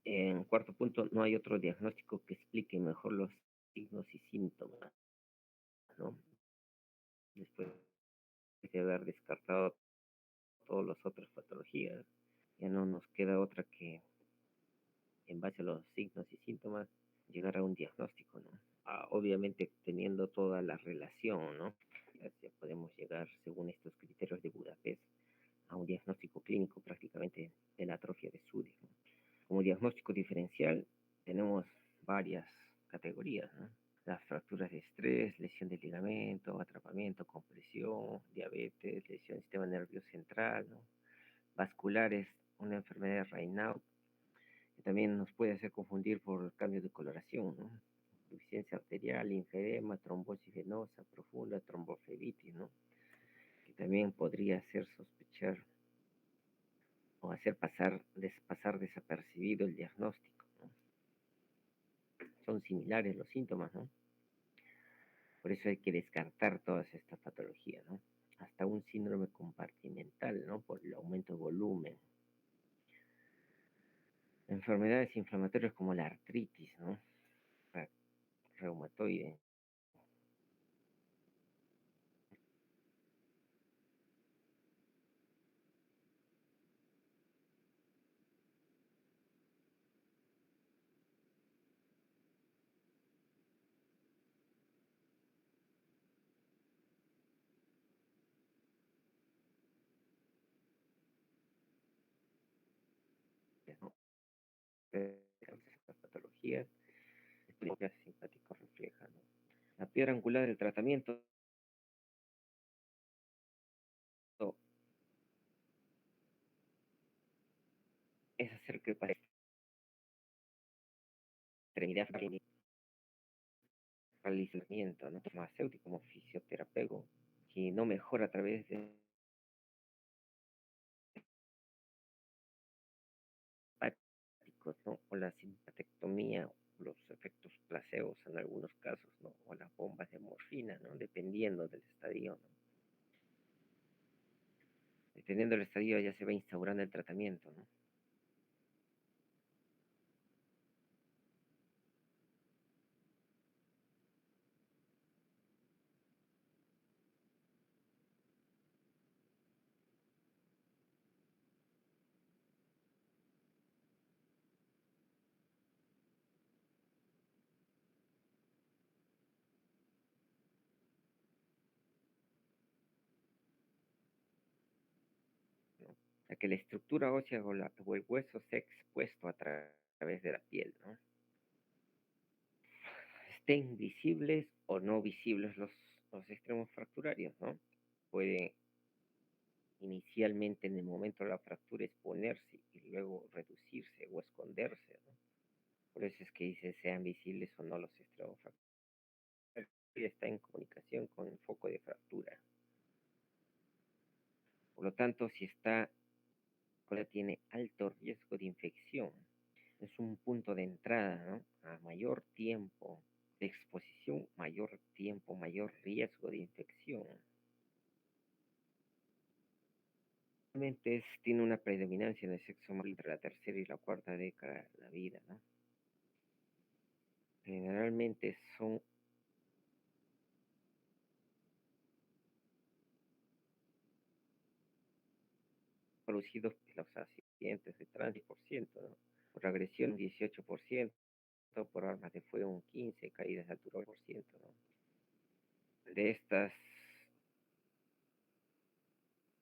En cuarto punto, no hay otro diagnóstico que explique mejor los signos y síntomas, ¿no? Después de haber descartado todas las otras patologías, ya no nos queda otra que, en base a los signos y síntomas, llegar a un diagnóstico, ¿no? Obviamente teniendo toda la relación, ¿no? Ya podemos llegar, según estos criterios de Budapest, a un diagnóstico clínico prácticamente de la atrofia de Sude, ¿no? Como diagnóstico diferencial tenemos varias categorías, ¿no? Las fracturas de estrés, lesión del ligamento, atrapamiento, compresión, diabetes, lesión del sistema nervioso central, ¿no? Vasculares, una enfermedad de Raynaud, que también nos puede hacer confundir por cambios de coloración, ¿no? Insuficiencia arterial, linfedema, trombosis venosa profunda, tromboflebitis, ¿no? Que también podría hacer sospechar o hacer pasar desapercibido el diagnóstico, ¿no? Son similares los síntomas, ¿no? Por eso hay que descartar todas estas patologías, ¿no? Hasta un síndrome compartimental, ¿no? Por el aumento de volumen. Enfermedades inflamatorias como la artritis, ¿no? Reumatoide, ¿no? Estas patologías, el simpático refleja, ¿no? La piedra angular del tratamiento es hacer que el paciente extremidad realizamiento, ¿no? Farmacéutico como fisioterapeuta, que no mejora a través de simpáticos, ¿no? O la simpatectomía, los efectos placebos en algunos casos, ¿no? O las bombas de morfina, ¿no? Dependiendo del estadio, ¿no? Dependiendo del estadio ya se va instaurando el tratamiento, ¿no? ¿No? O sea, que la estructura ósea o el hueso sea expuesto a través de la piel, ¿no? Estén visibles o no visibles los extremos fracturarios, ¿no? Puede inicialmente en el momento de la fractura exponerse y luego reducirse o esconderse, ¿no? Por eso es que dice sean visibles o no los extremos fracturarios. Está en comunicación con el foco de fractura. Por lo tanto, si está, tiene alto riesgo de infección, es un punto de entrada, ¿no? A mayor tiempo de exposición, mayor tiempo, mayor riesgo de infección. Realmente tiene una predominancia en el sexo entre la tercera y la cuarta década de la vida, ¿no? Generalmente son producidos por los accidentes de tránsito, por ciento, ¿no? Por agresión, 18%, por armas de fuego, un 15%, caídas de altura, por ciento, ¿no? De estas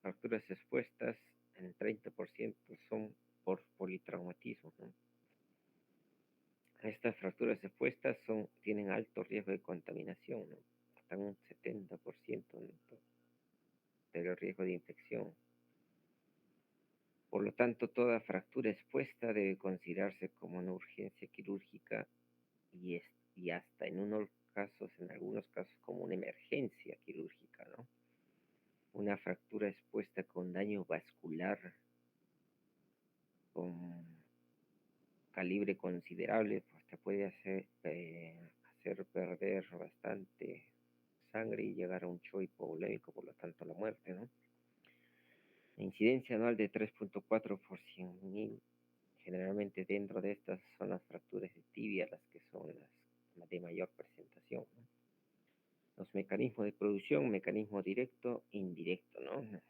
fracturas expuestas, el 30% son por politraumatismo, ¿no? Estas fracturas expuestas tienen alto riesgo de contaminación, ¿no? Hasta un 70% del riesgo de infección. Por lo tanto, toda fractura expuesta debe considerarse como una urgencia quirúrgica y hasta en algunos casos, como una emergencia quirúrgica, ¿no? Una fractura expuesta con daño vascular, con calibre considerable, pues te puede hacer perder bastante sangre y llegar a un shock hipovolémico, por lo tanto la muerte, ¿no? La incidencia anual de 3.4 por 100.000, generalmente dentro de estas son las fracturas de tibia las que son las de mayor presentación, ¿no? Los mecanismos de producción, mecanismo directo, indirecto, ¿no?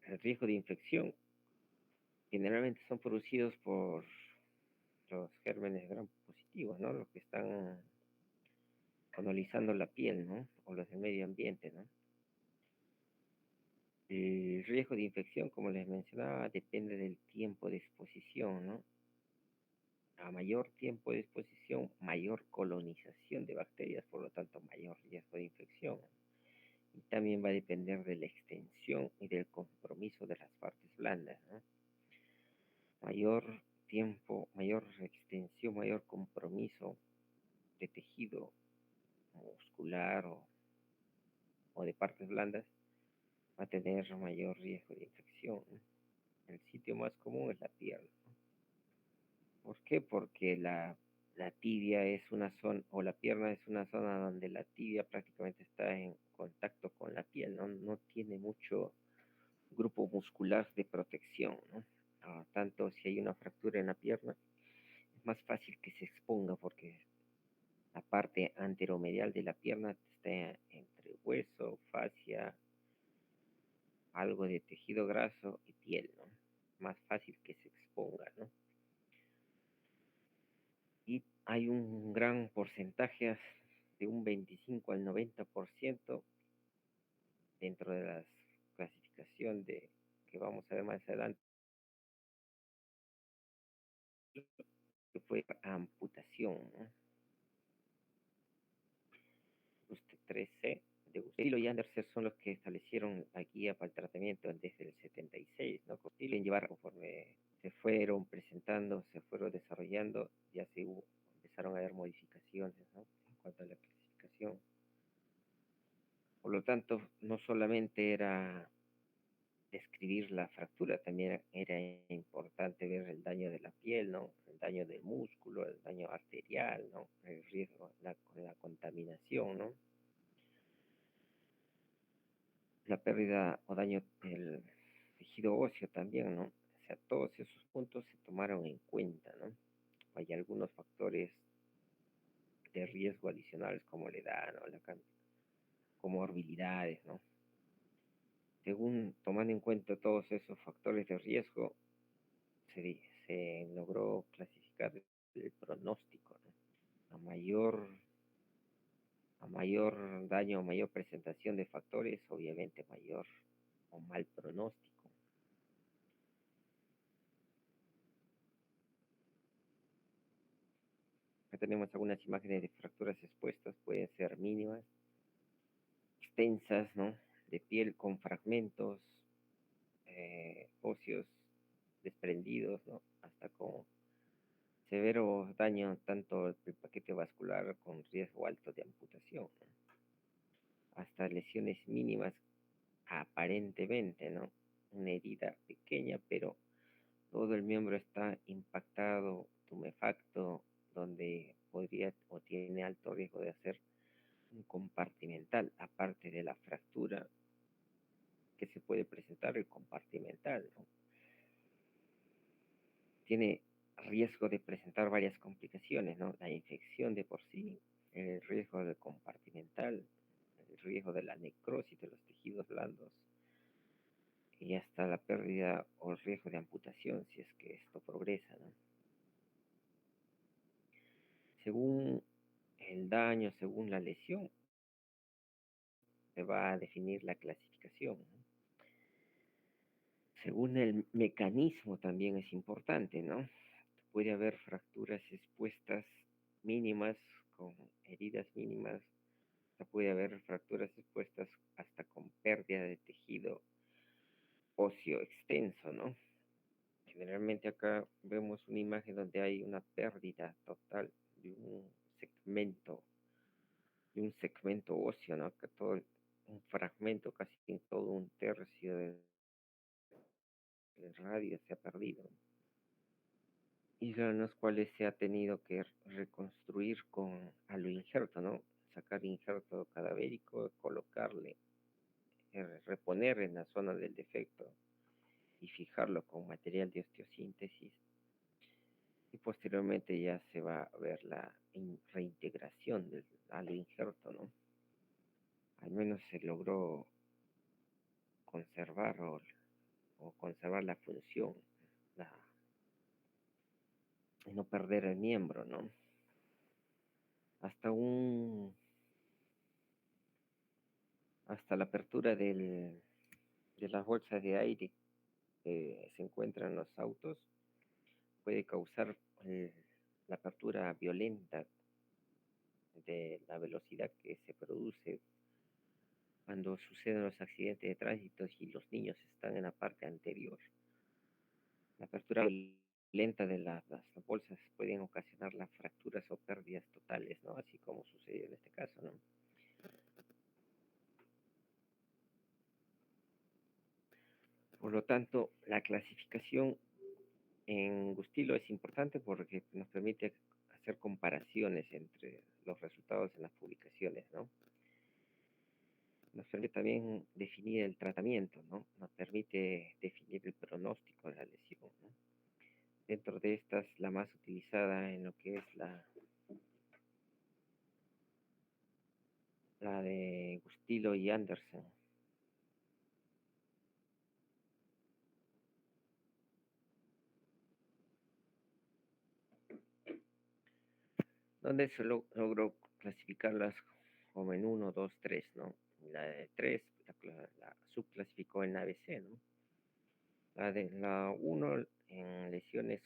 El riesgo de infección generalmente son producidos por los gérmenes gram positivos, ¿no? Los que están colonizando la piel, ¿no? O los del medio ambiente, ¿no? El riesgo de infección, como les mencionaba, depende del tiempo de exposición, ¿no? A mayor tiempo de exposición, mayor colonización de bacterias, por lo tanto, mayor riesgo de infección. Y también va a depender de la extensión y del compromiso de las partes blandas, ¿no? Mayor tiempo, mayor extensión, mayor compromiso de tejido muscular o de partes blandas, va a tener mayor riesgo de infección, ¿no? El sitio más común es la pierna. ¿Por qué? Porque la tibia es una zona, o la pierna es una zona donde la tibia prácticamente está en contacto con la piel, ¿no? No tiene mucho grupo muscular de protección, ¿no? Tanto si hay una fractura en la pierna, es más fácil que se exponga porque la parte anteromedial de la pierna está entre hueso, fascia, algo de tejido graso y piel, ¿no? Más fácil que se exponga, ¿no? Y hay un gran porcentaje, de un 25 al 90% dentro de la clasificación de que vamos a ver más adelante, que fue amputación, ¿no? Usted 13 de Gustilo y Anderson son los que establecieron la guía para el tratamiento desde el 76, ¿no? Gustilo en llevar conforme se fueron presentando, se fueron desarrollando, ya empezaron a haber modificaciones, ¿no? En cuanto a la clasificación. Por lo tanto, no solamente era describir la fractura, también era importante ver el daño de la piel, ¿no? El daño del músculo, el daño arterial, ¿no? El riesgo, la contaminación, ¿no? La pérdida o daño del tejido óseo también, ¿no? O sea, todos esos puntos se tomaron en cuenta, ¿no? Hay algunos factores de riesgo adicionales como la edad, ¿no? Comorbilidades, ¿no? Según tomando en cuenta todos esos factores de riesgo, se logró clasificar el pronóstico, ¿no? A mayor, a mayor daño, a mayor presentación de factores, obviamente mayor o mal pronóstico. Acá tenemos algunas imágenes de fracturas expuestas, pueden ser mínimas, extensas, ¿no? De piel con fragmentos óseos desprendidos, ¿no? Hasta con severo daño tanto el paquete vascular con riesgo alto de amputación, ¿no? Hasta lesiones mínimas aparentemente, ¿no? Una herida pequeña, pero todo el miembro está impactado, tumefacto, donde podría o tiene alto riesgo de hacer un compartimental, aparte de la fractura que se puede presentar el compartimental, ¿no? Tiene riesgo de presentar varias complicaciones, ¿no? La infección de por sí, el riesgo de compartimental, el riesgo de la necrosis de los tejidos blandos y hasta la pérdida o el riesgo de amputación si es que esto progresa, ¿no? Según el daño, según la lesión, se va a definir la clasificación, ¿no? Según el mecanismo también es importante, ¿no? Puede haber fracturas expuestas mínimas con heridas mínimas, puede haber fracturas expuestas hasta con pérdida de tejido óseo extenso, ¿no? Generalmente acá vemos una imagen donde hay una pérdida total de segmento, de un segmento óseo, ¿no? Que todo un fragmento, casi en todo un tercio del radio se ha perdido. y en los cuales se ha tenido que reconstruir con aloinjerto, ¿no? Sacar injerto cadavérico, colocarle, reponer en la zona del defecto y fijarlo con material de osteosíntesis. Y posteriormente ya se va a ver la reintegración del aloinjerto, ¿no? Al menos se logró conservar o conservar la función, la, y no perder el miembro, ¿no? Hasta un, hasta la apertura de las bolsas de aire que se encuentran en los autos puede causar la apertura violenta de la velocidad que se produce cuando suceden los accidentes de tránsito y los niños están en la parte anterior. La apertura violenta de las bolsas pueden ocasionar las fracturas o pérdidas totales, ¿no? Así como sucedió en este caso, ¿no? Por lo tanto, la clasificación en Gustilo es importante porque nos permite hacer comparaciones entre los resultados en las publicaciones, ¿no? Nos permite también definir el tratamiento, ¿no? Nos permite definir el pronóstico de la lesión, ¿no? Dentro de estas, la más utilizada en lo que es la de Gustilo y Anderson, donde se logró clasificarlas como en uno, 2, 3, ¿no? La de 3 la subclasificó en ABC, ¿no? La uno en lesiones,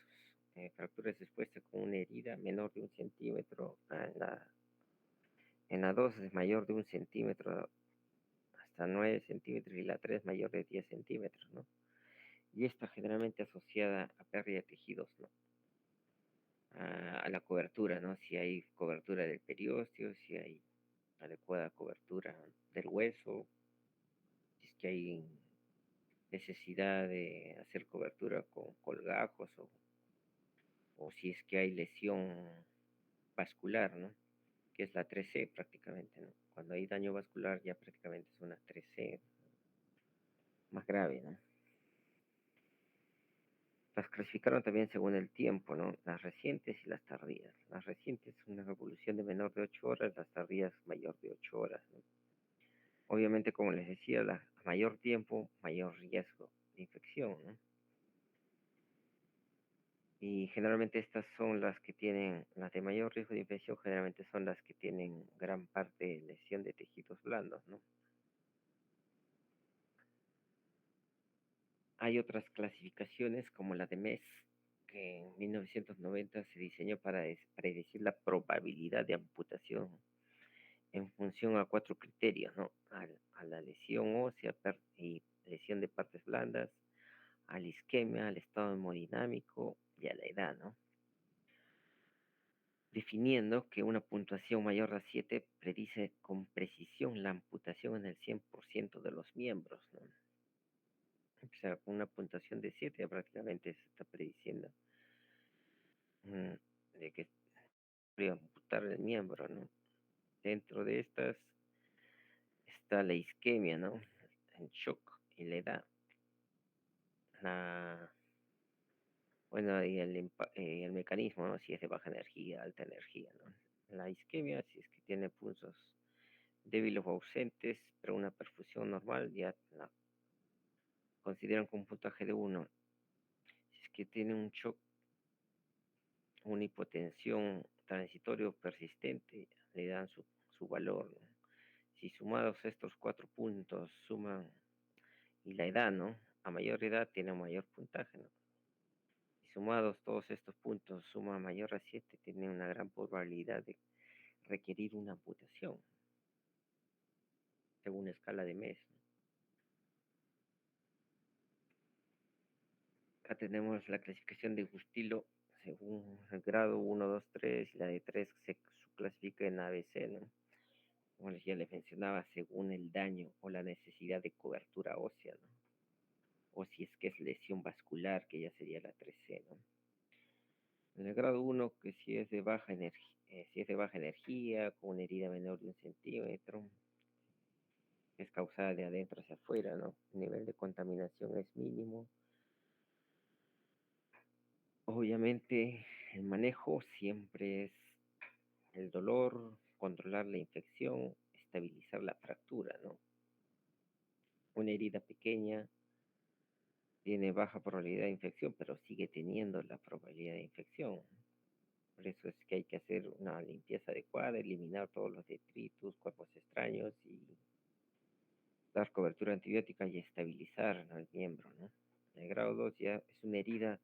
fracturas expuestas con una herida menor de un centímetro, en la 2 es mayor de un centímetro hasta 9 centímetros y la 3 mayor de 10 centímetros, ¿no? Y está generalmente asociada a pérdida de tejidos, ¿no? A la cobertura, ¿no? Si hay cobertura del periósteo, si hay adecuada cobertura del hueso, si es que hay necesidad de hacer cobertura con colgajos o si es que hay lesión vascular, ¿no? Que es la 3C prácticamente, ¿no? Cuando hay daño vascular ya prácticamente es una 3C más grave, ¿no? Las clasificaron también según el tiempo, ¿no? Las recientes y las tardías. Las recientes una revolución de menor de 8 horas, las tardías mayor de 8 horas, ¿no? Obviamente, como les decía, a mayor tiempo, mayor riesgo de infección, ¿no? Y generalmente estas son las que tienen, las de mayor riesgo de infección, generalmente son las que tienen gran parte de lesión de tejidos blandos, ¿no? Hay otras clasificaciones como la de MES, que en 1990 se diseñó para predecir la probabilidad de amputación en función a cuatro criterios, ¿no? A la lesión ósea y lesión de partes blandas, a la isquemia, al estado hemodinámico y a la edad, ¿no? Definiendo que una puntuación mayor a 7 predice con precisión la amputación en el 100% de los miembros, ¿no? O sea, con una puntuación de 7 ya prácticamente se está prediciendo mm, de que podría amputar el miembro, ¿no? Dentro de estas está la isquemia, ¿no? El shock y la edad. La, bueno, y el mecanismo, ¿no? Si es de baja energía, alta energía, ¿no? La isquemia, si es que tiene pulsos débiles o ausentes, pero una perfusión normal, ya la consideran con un puntaje de 1. Si es que tiene un shock, una hipotensión transitorio persistente, le dan su valor, ¿no? Si sumados estos 4 puntos suman, y la edad, ¿no? A mayor edad tiene mayor puntaje, ¿no? Y sumados todos estos puntos, suma mayor a 7, tiene una gran probabilidad de requerir una amputación, según escala de mes, ¿no? Acá tenemos la clasificación de Gustilo según el grado 1, 2, 3, y la de 3 se subclasifica en ABC, ¿no? Como ya les mencionaba, según el daño o la necesidad de cobertura ósea, ¿no? O si es que es lesión vascular, que ya sería la 3C, ¿no? En el grado uno, que si es de baja energía, con una herida menor de 1 centímetro, es causada de adentro hacia afuera, ¿no? El nivel de contaminación es mínimo. Obviamente, el manejo siempre es el dolor, controlar la infección, estabilizar la fractura, ¿no? Una herida pequeña tiene baja probabilidad de infección, pero sigue teniendo la probabilidad de infección. Por eso es que hay que hacer una limpieza adecuada, eliminar todos los detritus, cuerpos extraños y dar cobertura antibiótica y estabilizar, ¿no?, el miembro, ¿no? El grado 2 ya es una herida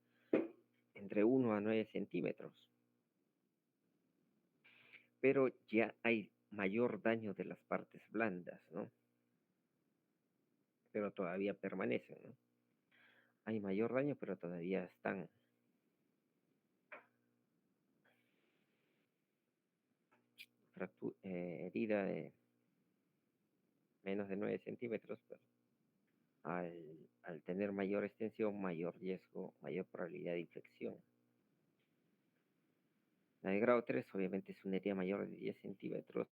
entre 1 a 9 centímetros, pero ya hay mayor daño de las partes blandas, ¿no? Pero todavía permanecen, ¿no? Hay mayor daño, pero todavía están. Herida de menos de 9 centímetros, pero al tener mayor extensión, mayor riesgo, mayor probabilidad de infección. La de grado 3 obviamente es una herida mayor de 10 centímetros,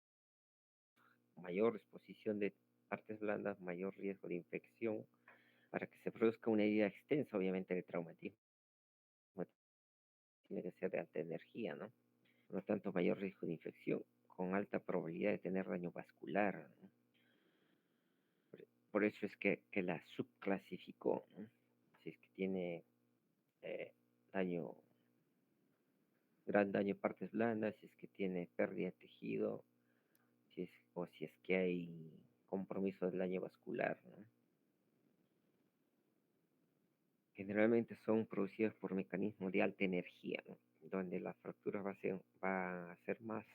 mayor exposición de partes blandas, mayor riesgo de infección. Para que se produzca una herida extensa, obviamente el traumatismo tiene que ser de alta energía, ¿no? Por lo tanto, mayor riesgo de infección, con alta probabilidad de tener daño vascular, ¿no? Por eso es que la subclasificó, ¿no? Si es que tiene eh, daño, gran daño en partes blandas, si es que tiene pérdida de tejido, o si es que hay compromiso del daño vascular, ¿no? Generalmente son producidas por mecanismos de alta energía, ¿no? Donde la fractura va a ser más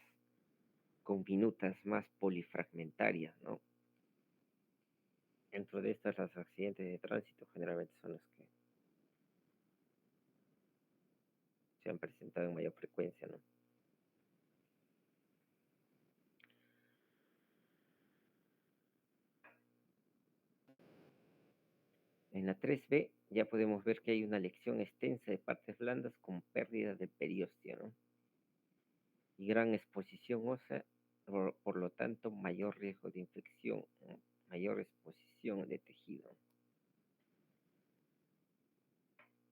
con minutas, más polifragmentarias, ¿no? Dentro de estas, los accidentes de tránsito generalmente son los que se han presentado en mayor frecuencia, ¿no? En la 3B ya podemos ver que hay una lección extensa de partes blandas con pérdida de periósteo, ¿no? Y gran exposición ósea, por lo tanto, mayor riesgo de infección, ¿no? Mayor exposición de tejido.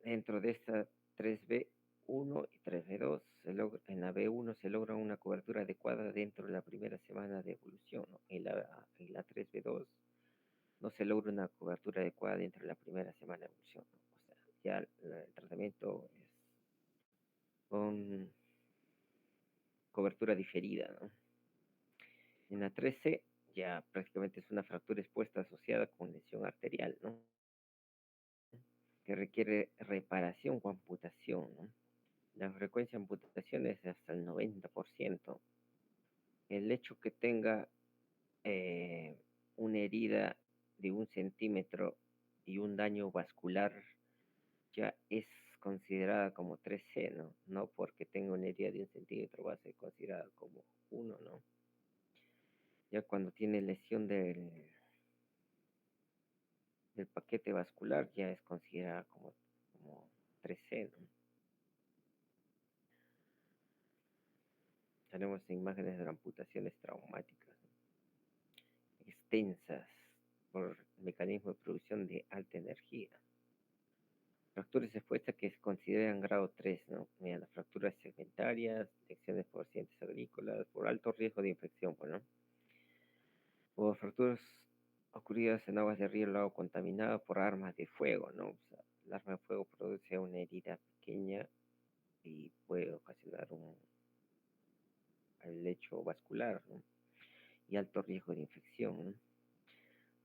Dentro de esta 3B1 y 3B2, en la B1 se logra una cobertura adecuada dentro de la primera semana de evolución, ¿no? En la 3B2 no se logra una cobertura adecuada dentro de la primera semana de evolución, ¿no? O sea, ya el tratamiento es con cobertura diferida, ¿no? En la 3C ya prácticamente es una fractura expuesta asociada con lesión arterial, ¿no? Que requiere reparación o amputación, ¿no? La frecuencia de amputación es de hasta el 90%. El hecho que tenga eh, una herida de 1 centímetro y un daño vascular ya es considerada como 3C, ¿no? No porque tenga una herida de 1 centímetro va a ser considerada como 1, ¿no? Ya cuando tiene lesión del paquete vascular ya es considerada como 3C, ¿no? Tenemos imágenes de amputaciones traumáticas, ¿no?, extensas por mecanismo de producción de alta energía. Fracturas expuestas que se consideran grado 3, ¿no? Mira, las fracturas segmentarias, lecciones por accidentes agrícolas, por alto riesgo de infección, pues, ¿no? O fracturas ocurridas en aguas de río o lago contaminado por armas de fuego, ¿no? O sea, el arma de fuego produce una herida pequeña y puede ocasionar el lecho vascular, ¿no? Y alto riesgo de infección, ¿no?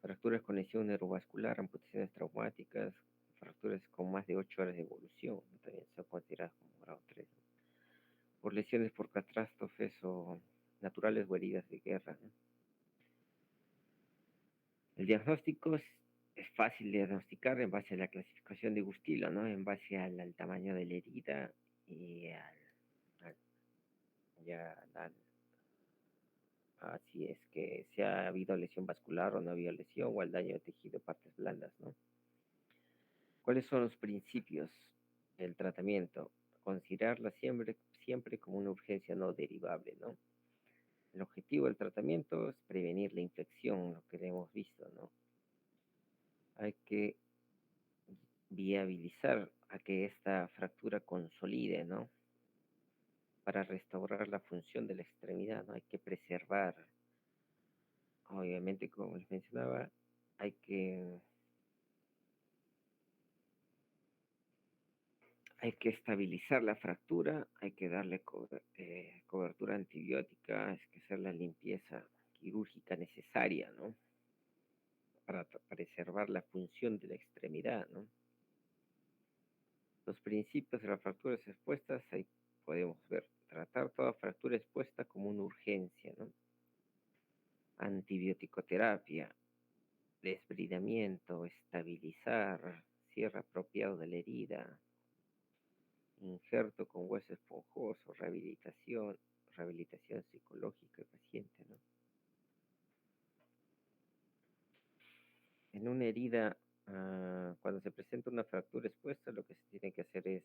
Fracturas con lesión neurovascular, amputaciones traumáticas, fracturas con más de 8 horas de evolución, ¿no?, también son consideradas como grado 3, ¿no? Por lesiones por catástrofes o naturales o heridas de guerra, ¿no? El diagnóstico es fácil de diagnosticar en base a la clasificación de Gustilo, ¿no? En base al tamaño de la herida y al- ya a si es que se ha habido lesión vascular o no ha habido lesión, o al daño de tejido, partes blandas, ¿no? ¿Cuáles son los principios del tratamiento? considerarla siempre como una urgencia no derivable, ¿no? El objetivo del tratamiento es prevenir la infección, lo que hemos visto, ¿no? Hay que viabilizar a que esta fractura consolide, ¿no? Para restaurar la función de la extremidad, ¿no? Hay que preservar, obviamente, como les mencionaba, hay que, hay que estabilizar la fractura, hay que darle cobertura antibiótica, hay que hacer la limpieza quirúrgica necesaria, ¿no? Para preservar la función de la extremidad, ¿no? Los principios de las fracturas expuestas, ahí podemos ver, tratar toda fractura expuesta como una urgencia, ¿no? Antibiótico-terapia, desbridamiento, estabilizar, cierre apropiado de la herida, injerto con hueso esponjoso, rehabilitación psicológica del paciente, ¿no? En una herida, cuando se presenta una fractura expuesta, lo que se tiene que hacer es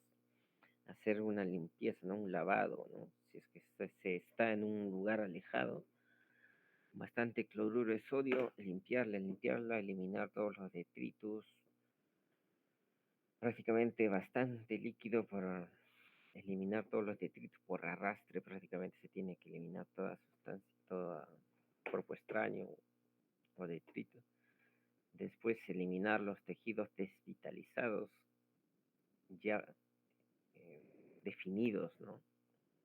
hacer una limpieza, ¿no? Un lavado, ¿no? Si es que se está en un lugar alejado, bastante cloruro de sodio, limpiarla, eliminar todos los detritus, prácticamente bastante líquido para eliminar todos los detritos por arrastre, prácticamente se tiene que eliminar toda sustancia, todo cuerpo extraño o detrito. Después eliminar los tejidos desvitalizados ya definidos, ¿no?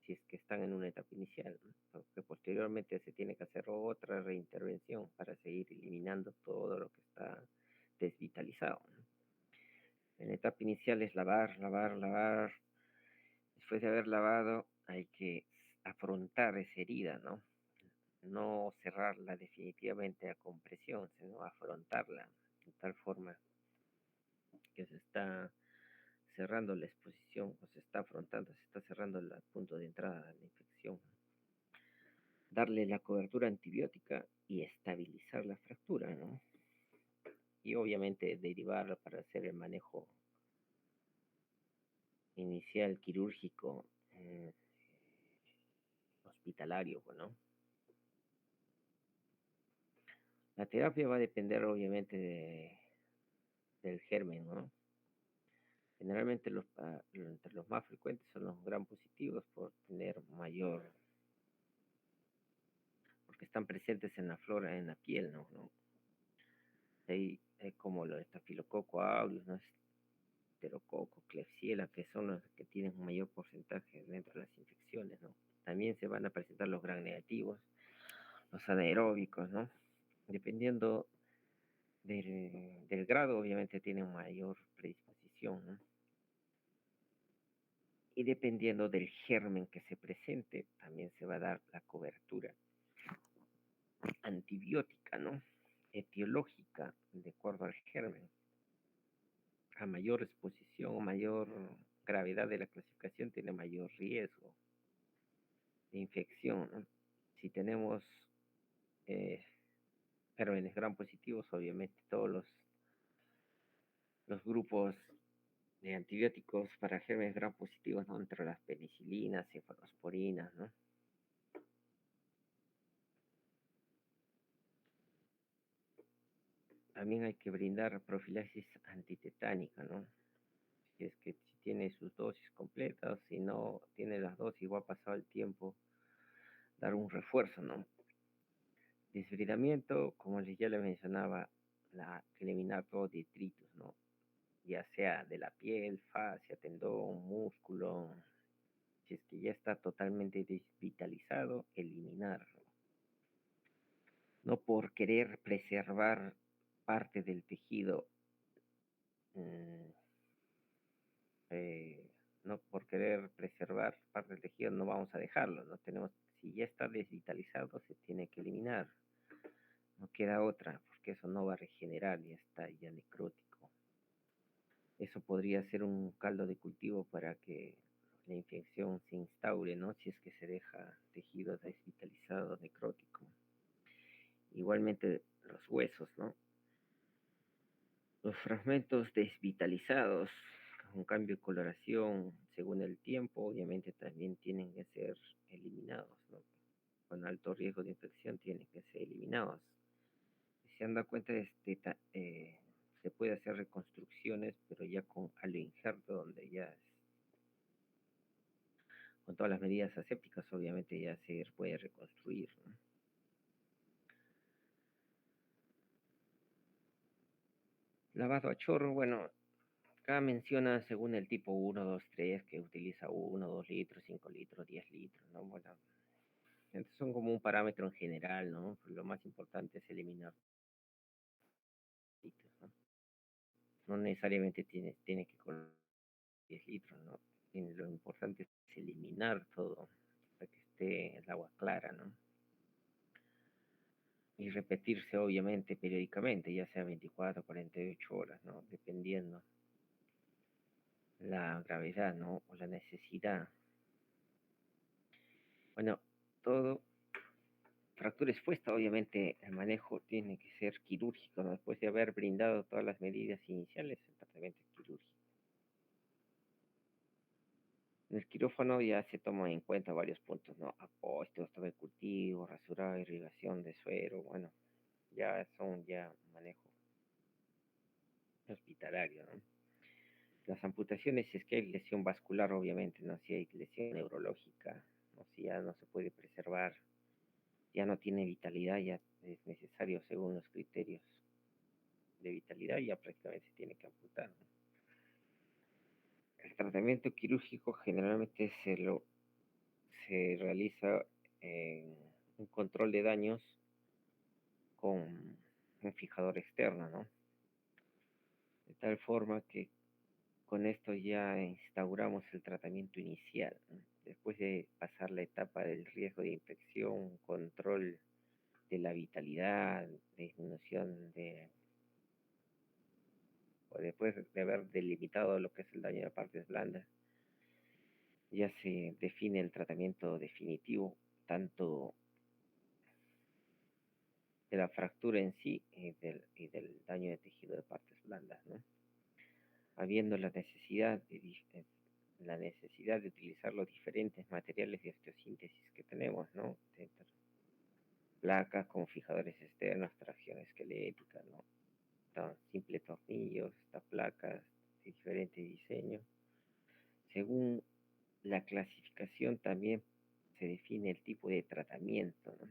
Si es que están en una etapa inicial, ¿no? Porque posteriormente se tiene que hacer otra reintervención para seguir eliminando todo lo que está desvitalizado, ¿no? En la etapa inicial es lavar. Después de haber lavado, hay que afrontar esa herida, ¿no? No cerrarla definitivamente a compresión, sino afrontarla de tal forma que se está cerrando la exposición o se está afrontando, se está cerrando el punto de entrada de la infección. Darle la cobertura antibiótica y estabilizar la fractura, ¿no? Y obviamente derivar para hacer el manejo inicial quirúrgico hospitalario, ¿no? La terapia va a depender obviamente del germen, ¿no? Generalmente entre los más frecuentes son los gram positivos por tener mayor, porque están presentes en la flora, en la piel, ¿no? ¿No? Hay como los estafilococo aureus, ¿no? Pterococo, Klebsiella, que son los que tienen un mayor porcentaje dentro de las infecciones, ¿no? También se van a presentar los gram negativos, los anaeróbicos, ¿no? Dependiendo del grado, obviamente tienen mayor predisposición, ¿no? Y dependiendo del germen que se presente, también se va a dar la cobertura antibiótica, ¿no? Etiológica, de acuerdo al germen. A mayor exposición o mayor gravedad de la clasificación, tiene mayor riesgo de infección, ¿no? Si tenemos eh, gérmenes gram positivos, obviamente todos los grupos de antibióticos para gérmenes gram positivos, ¿no? Entre las penicilinas, cefalosporinas, ¿no? También hay que brindar profilaxis antitetánica, ¿no? Si es que si tiene sus dosis completas, si no tiene las dosis, igual pasado el tiempo, dar un refuerzo, ¿no? Desbridamiento, como ya le mencionaba, eliminar todo detritus, ¿no? Ya sea de la piel, fascia, tendón, músculo. Si es que ya está totalmente desvitalizado, eliminar. No por querer preservar parte del tejido, mm, eh, no por querer preservar parte del tejido, no vamos a dejarlo, no tenemos, si ya está desvitalizado, se tiene que eliminar, no queda otra, porque eso no va a regenerar, ya está ya necrótico. Eso podría ser un caldo de cultivo para que la infección se instaure, ¿no? Si es que se deja tejido desvitalizado, necrótico. Igualmente los huesos, ¿no? Los fragmentos desvitalizados, un cambio de coloración según el tiempo, obviamente también tienen que ser eliminados, ¿no? Con alto riesgo de infección tienen que ser eliminados. Si se han dado cuenta, se puede hacer reconstrucciones, pero ya con al injerto, donde ya con todas las medidas asépticas, obviamente ya se puede reconstruir, ¿no? Lavado a chorro, bueno, acá menciona según el tipo 1, 2, 3 que utiliza 1, 2 litros, 5 litros, 10 litros, ¿no? Bueno, entonces son como un parámetro en general, ¿no? Lo más importante es eliminar litros, ¿no? No necesariamente tiene que con 10 litros, ¿no? Lo importante es eliminar todo para que esté el agua clara, ¿no? Y repetirse obviamente periódicamente, ya sea 24 48 horas, ¿no? Dependiendo la gravedad, ¿no? O la necesidad. Bueno, todo fractura expuesta, obviamente el manejo tiene que ser quirúrgico, ¿no? Después de haber brindado todas las medidas iniciales, el tratamiento es quirúrgico. En el quirófano ya se toman en cuenta varios puntos, ¿no? Apóstol, estado de cultivo, rasurado, irrigación de suero, bueno, ya son ya manejo hospitalario, ¿no? Las amputaciones, si es que hay lesión vascular, obviamente, ¿no? Si hay lesión neurológica, ¿no? Si ya no se puede preservar, ya no tiene vitalidad, ya es necesario según los criterios de vitalidad, ya prácticamente se tiene que amputar, ¿no? El tratamiento quirúrgico generalmente se realiza en un control de daños con un fijador externo, ¿no? De tal forma que con esto ya instauramos el tratamiento inicial, ¿no? Después de pasar la etapa del riesgo de infección, control de la vitalidad, disminución o después de haber delimitado lo que es el daño de partes blandas, ya se define el tratamiento definitivo, tanto de la fractura en sí y del daño de tejido de partes blandas, ¿no? Habiendo la necesidad de utilizar los diferentes materiales de osteosíntesis que tenemos, ¿no? Placas con fijadores externos, tracción esquelética, ¿no? Están simples tornillos, estas placas de diferente diseño. Según la clasificación también se define el tipo de tratamiento, ¿no?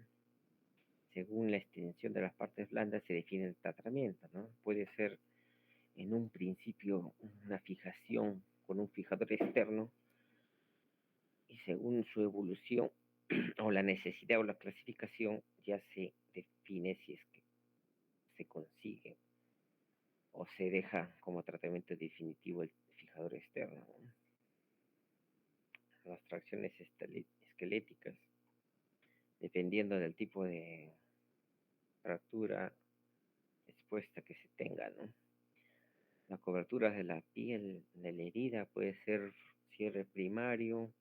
Según la extensión de las partes blandas se define el tratamiento, ¿no? Puede ser en un principio una fijación con un fijador externo y según su evolución o la necesidad o la clasificación ya se define si es que se consigue o se deja como tratamiento definitivo el fijador externo, ¿no? Las tracciones esqueléticas, dependiendo del tipo de fractura expuesta que se tenga, ¿no? La cobertura de la piel de la herida puede ser cierre primario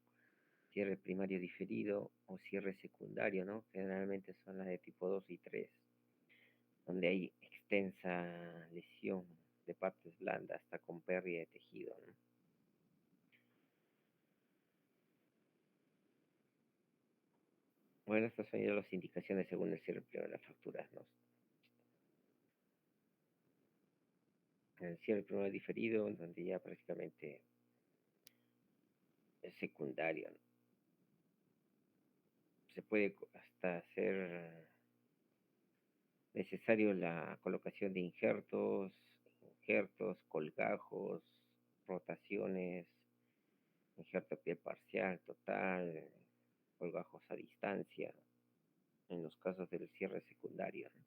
diferido o cierre secundario, ¿no? Generalmente son las de tipo 2 y 3 donde hay extensa lesión de partes blandas hasta con pérdida de tejido, ¿no? Bueno, estas son ya las indicaciones según el cierre primero de la fractura, ¿no? En el cierre primero diferido, donde ya prácticamente es secundario, ¿no? Se puede hasta hacer necesario la colocación de injertos, colgajos, rotaciones, injerto piel parcial, total, colgajos a distancia, en los casos del cierre secundario, ¿no?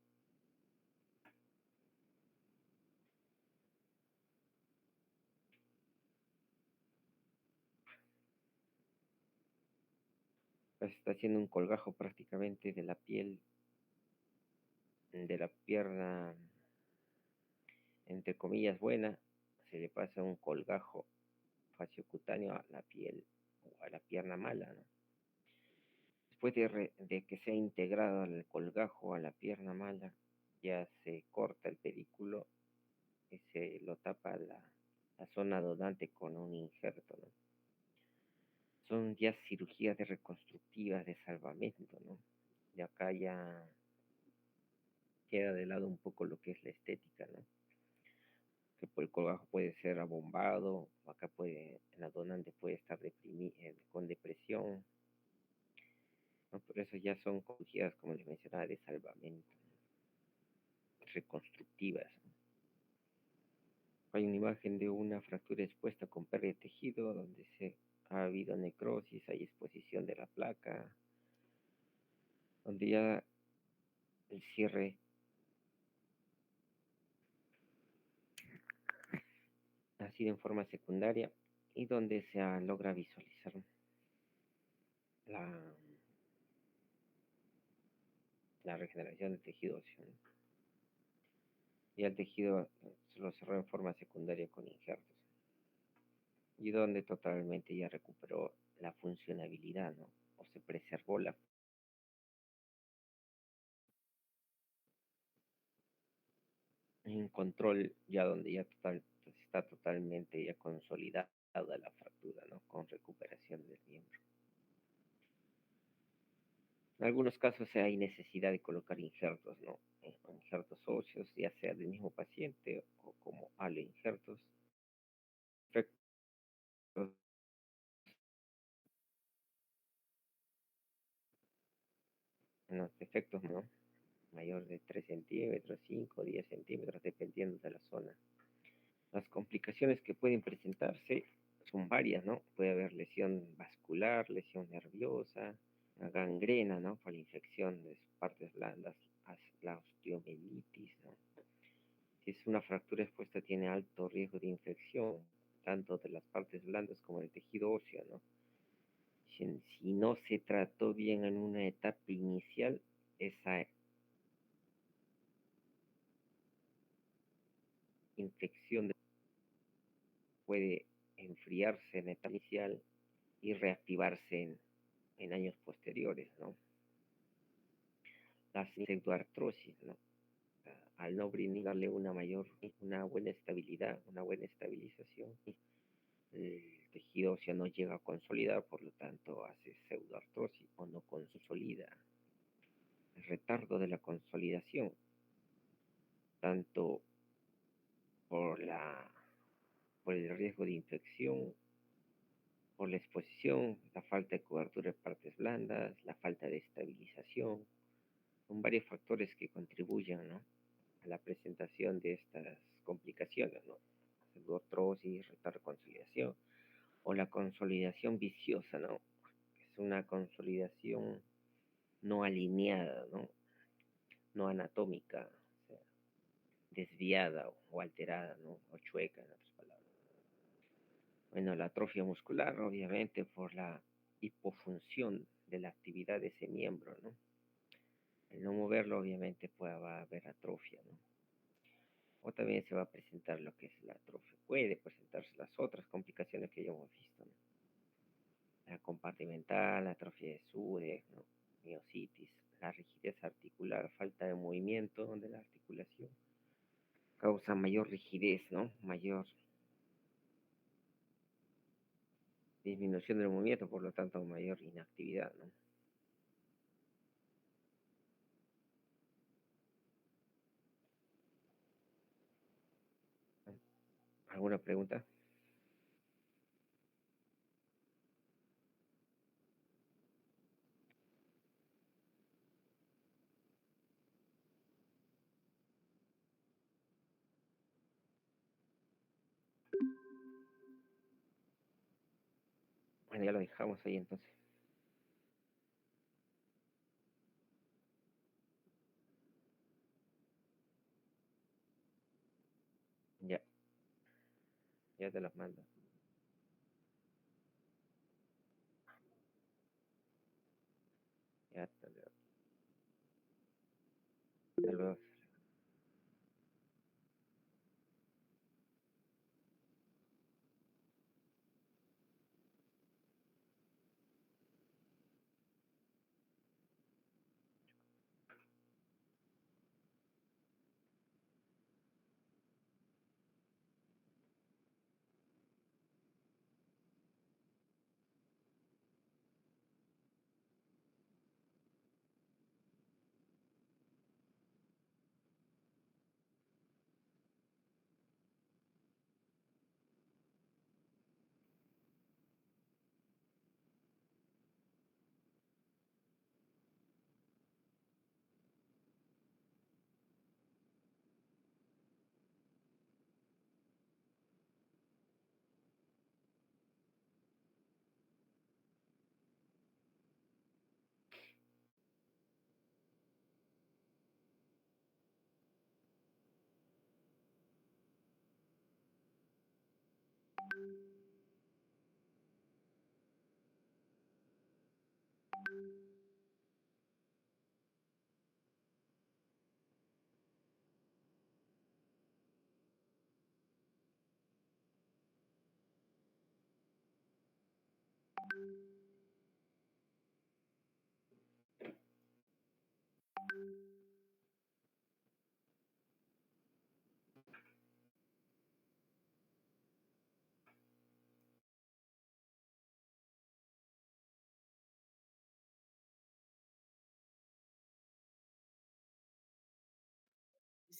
Pues está haciendo un colgajo prácticamente de la pierna, entre comillas, buena, se le pasa un colgajo faciocutáneo a la piel o a la pierna mala, ¿no? Después de que sea integrado el colgajo a la pierna mala, ya se corta el pedículo y se lo tapa la zona donante con un injerto, ¿no? Son ya cirugías de reconstructivas de salvamento, ¿no? Y acá ya queda de lado un poco lo que es la estética, ¿no? Que por el colgajo puede ser abombado, o acá puede, en la donante puede estar con depresión, ¿no? Por eso ya son cirugías, como les mencionaba, de salvamento, reconstructivas, ¿no? Hay una imagen de una fractura expuesta con pérdida de tejido, donde se ha habido necrosis, hay exposición de la placa, donde ya el cierre ha sido en forma secundaria y donde logra visualizar la, la regeneración del tejido óseo, ¿no? Y el tejido se lo cerró en forma secundaria con injertos y donde totalmente ya recuperó la funcionabilidad, ¿no? O se preservó un control ya donde ya está totalmente ya consolidada la fractura, ¿no? Con recuperación del miembro. En algunos casos hay necesidad de colocar injertos, ¿no? Injertos óseos, ya sea del mismo paciente o como aloinjertos. Efectos en los defectos, ¿no? Mayor de 3 centímetros, 5, 10 centímetros, dependiendo de la zona. Las complicaciones que pueden presentarse son varias, ¿no? Puede haber lesión vascular, lesión nerviosa, la gangrena, ¿no? Por la infección de sus partes blandas, la osteomielitis, ¿no? Si es una fractura expuesta, tiene alto riesgo de infección, tanto de las partes blandas como del tejido óseo, ¿no? Si no se trató bien en una etapa inicial, esa infección puede enfriarse en etapa inicial y reactivarse en años posteriores, ¿no? La pseudoartrosis, ¿no? Al no brindarle una buena estabilidad, una buena estabilización, el tejido óseo no llega a consolidar, por lo tanto hace pseudoartrosis o no consolida. El retardo de la consolidación, tanto por por el riesgo de infección, por la exposición, la falta de cobertura de partes blandas, la falta de estabilización, son varios factores que contribuyen, ¿no? A la presentación de estas complicaciones, ¿no? Pseudoartrosis, retardo de consolidación, o la consolidación viciosa, ¿no? Es una consolidación no alineada, ¿no? No anatómica, o sea, desviada o alterada, ¿no? O chueca, en otras palabras. Bueno, la atrofia muscular, obviamente, por la hipofunción de la actividad de ese miembro, ¿no? El no moverlo, obviamente, va a haber atrofia, ¿no? O también se va a presentar lo que es la atrofia. Puede presentarse las otras complicaciones que ya hemos visto, ¿no? La compartimental, la atrofia de Sude, ¿no? Miositis, la rigidez articular, falta de movimiento de la articulación, causa mayor rigidez, ¿no? Mayor disminución del movimiento, por lo tanto, mayor inactividad, ¿no? ¿Alguna pregunta? Bueno, ya lo dejamos ahí entonces. Ya, ya te los mando. Ya, hasta luego. Hasta luego.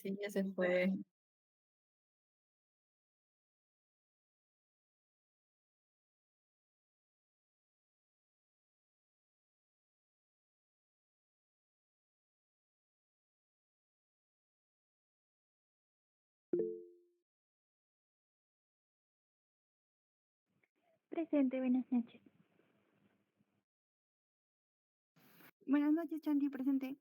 Sí, ya se fue. Presente, buenas noches. Buenas noches, Chanti, presente.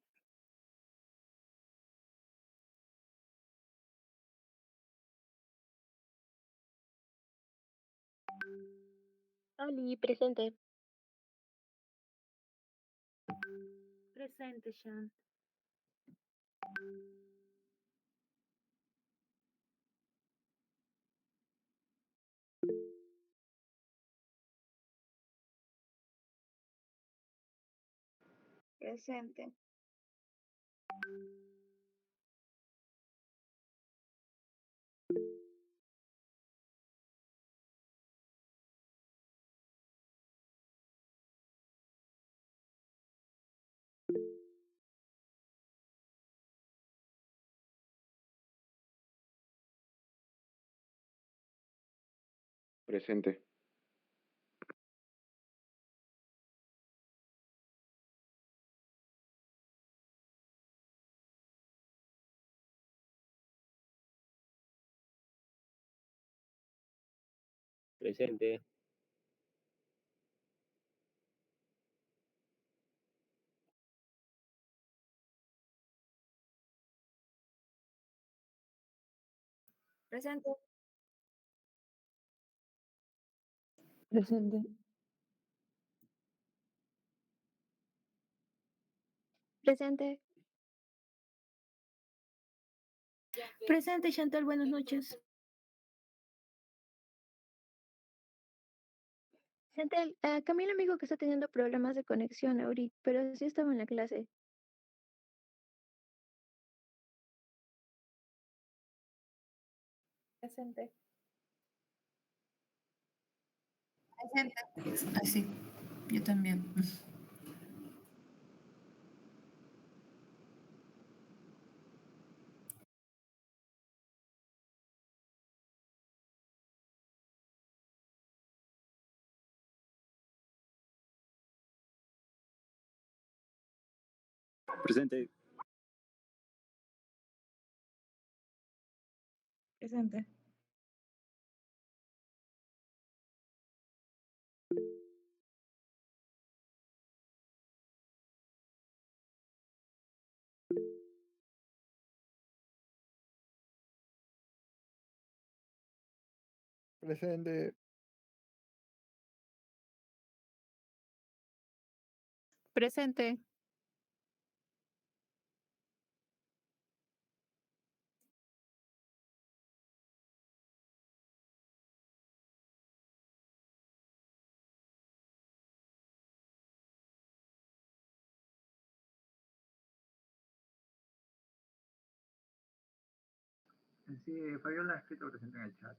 Oli, presente. Presente, Shan. Presente. Presente. Presente. Presente. Presente. Presente. Presente, Chantal, buenas noches. Chantel, Camila me dijo que está teniendo problemas de conexión ahorita, pero sí estaba en la clase. Presente. Presente. Ah, sí, yo también. Presente. Presente. Presente. Presente. Sí, Fabiola ha escrito presente en el chat.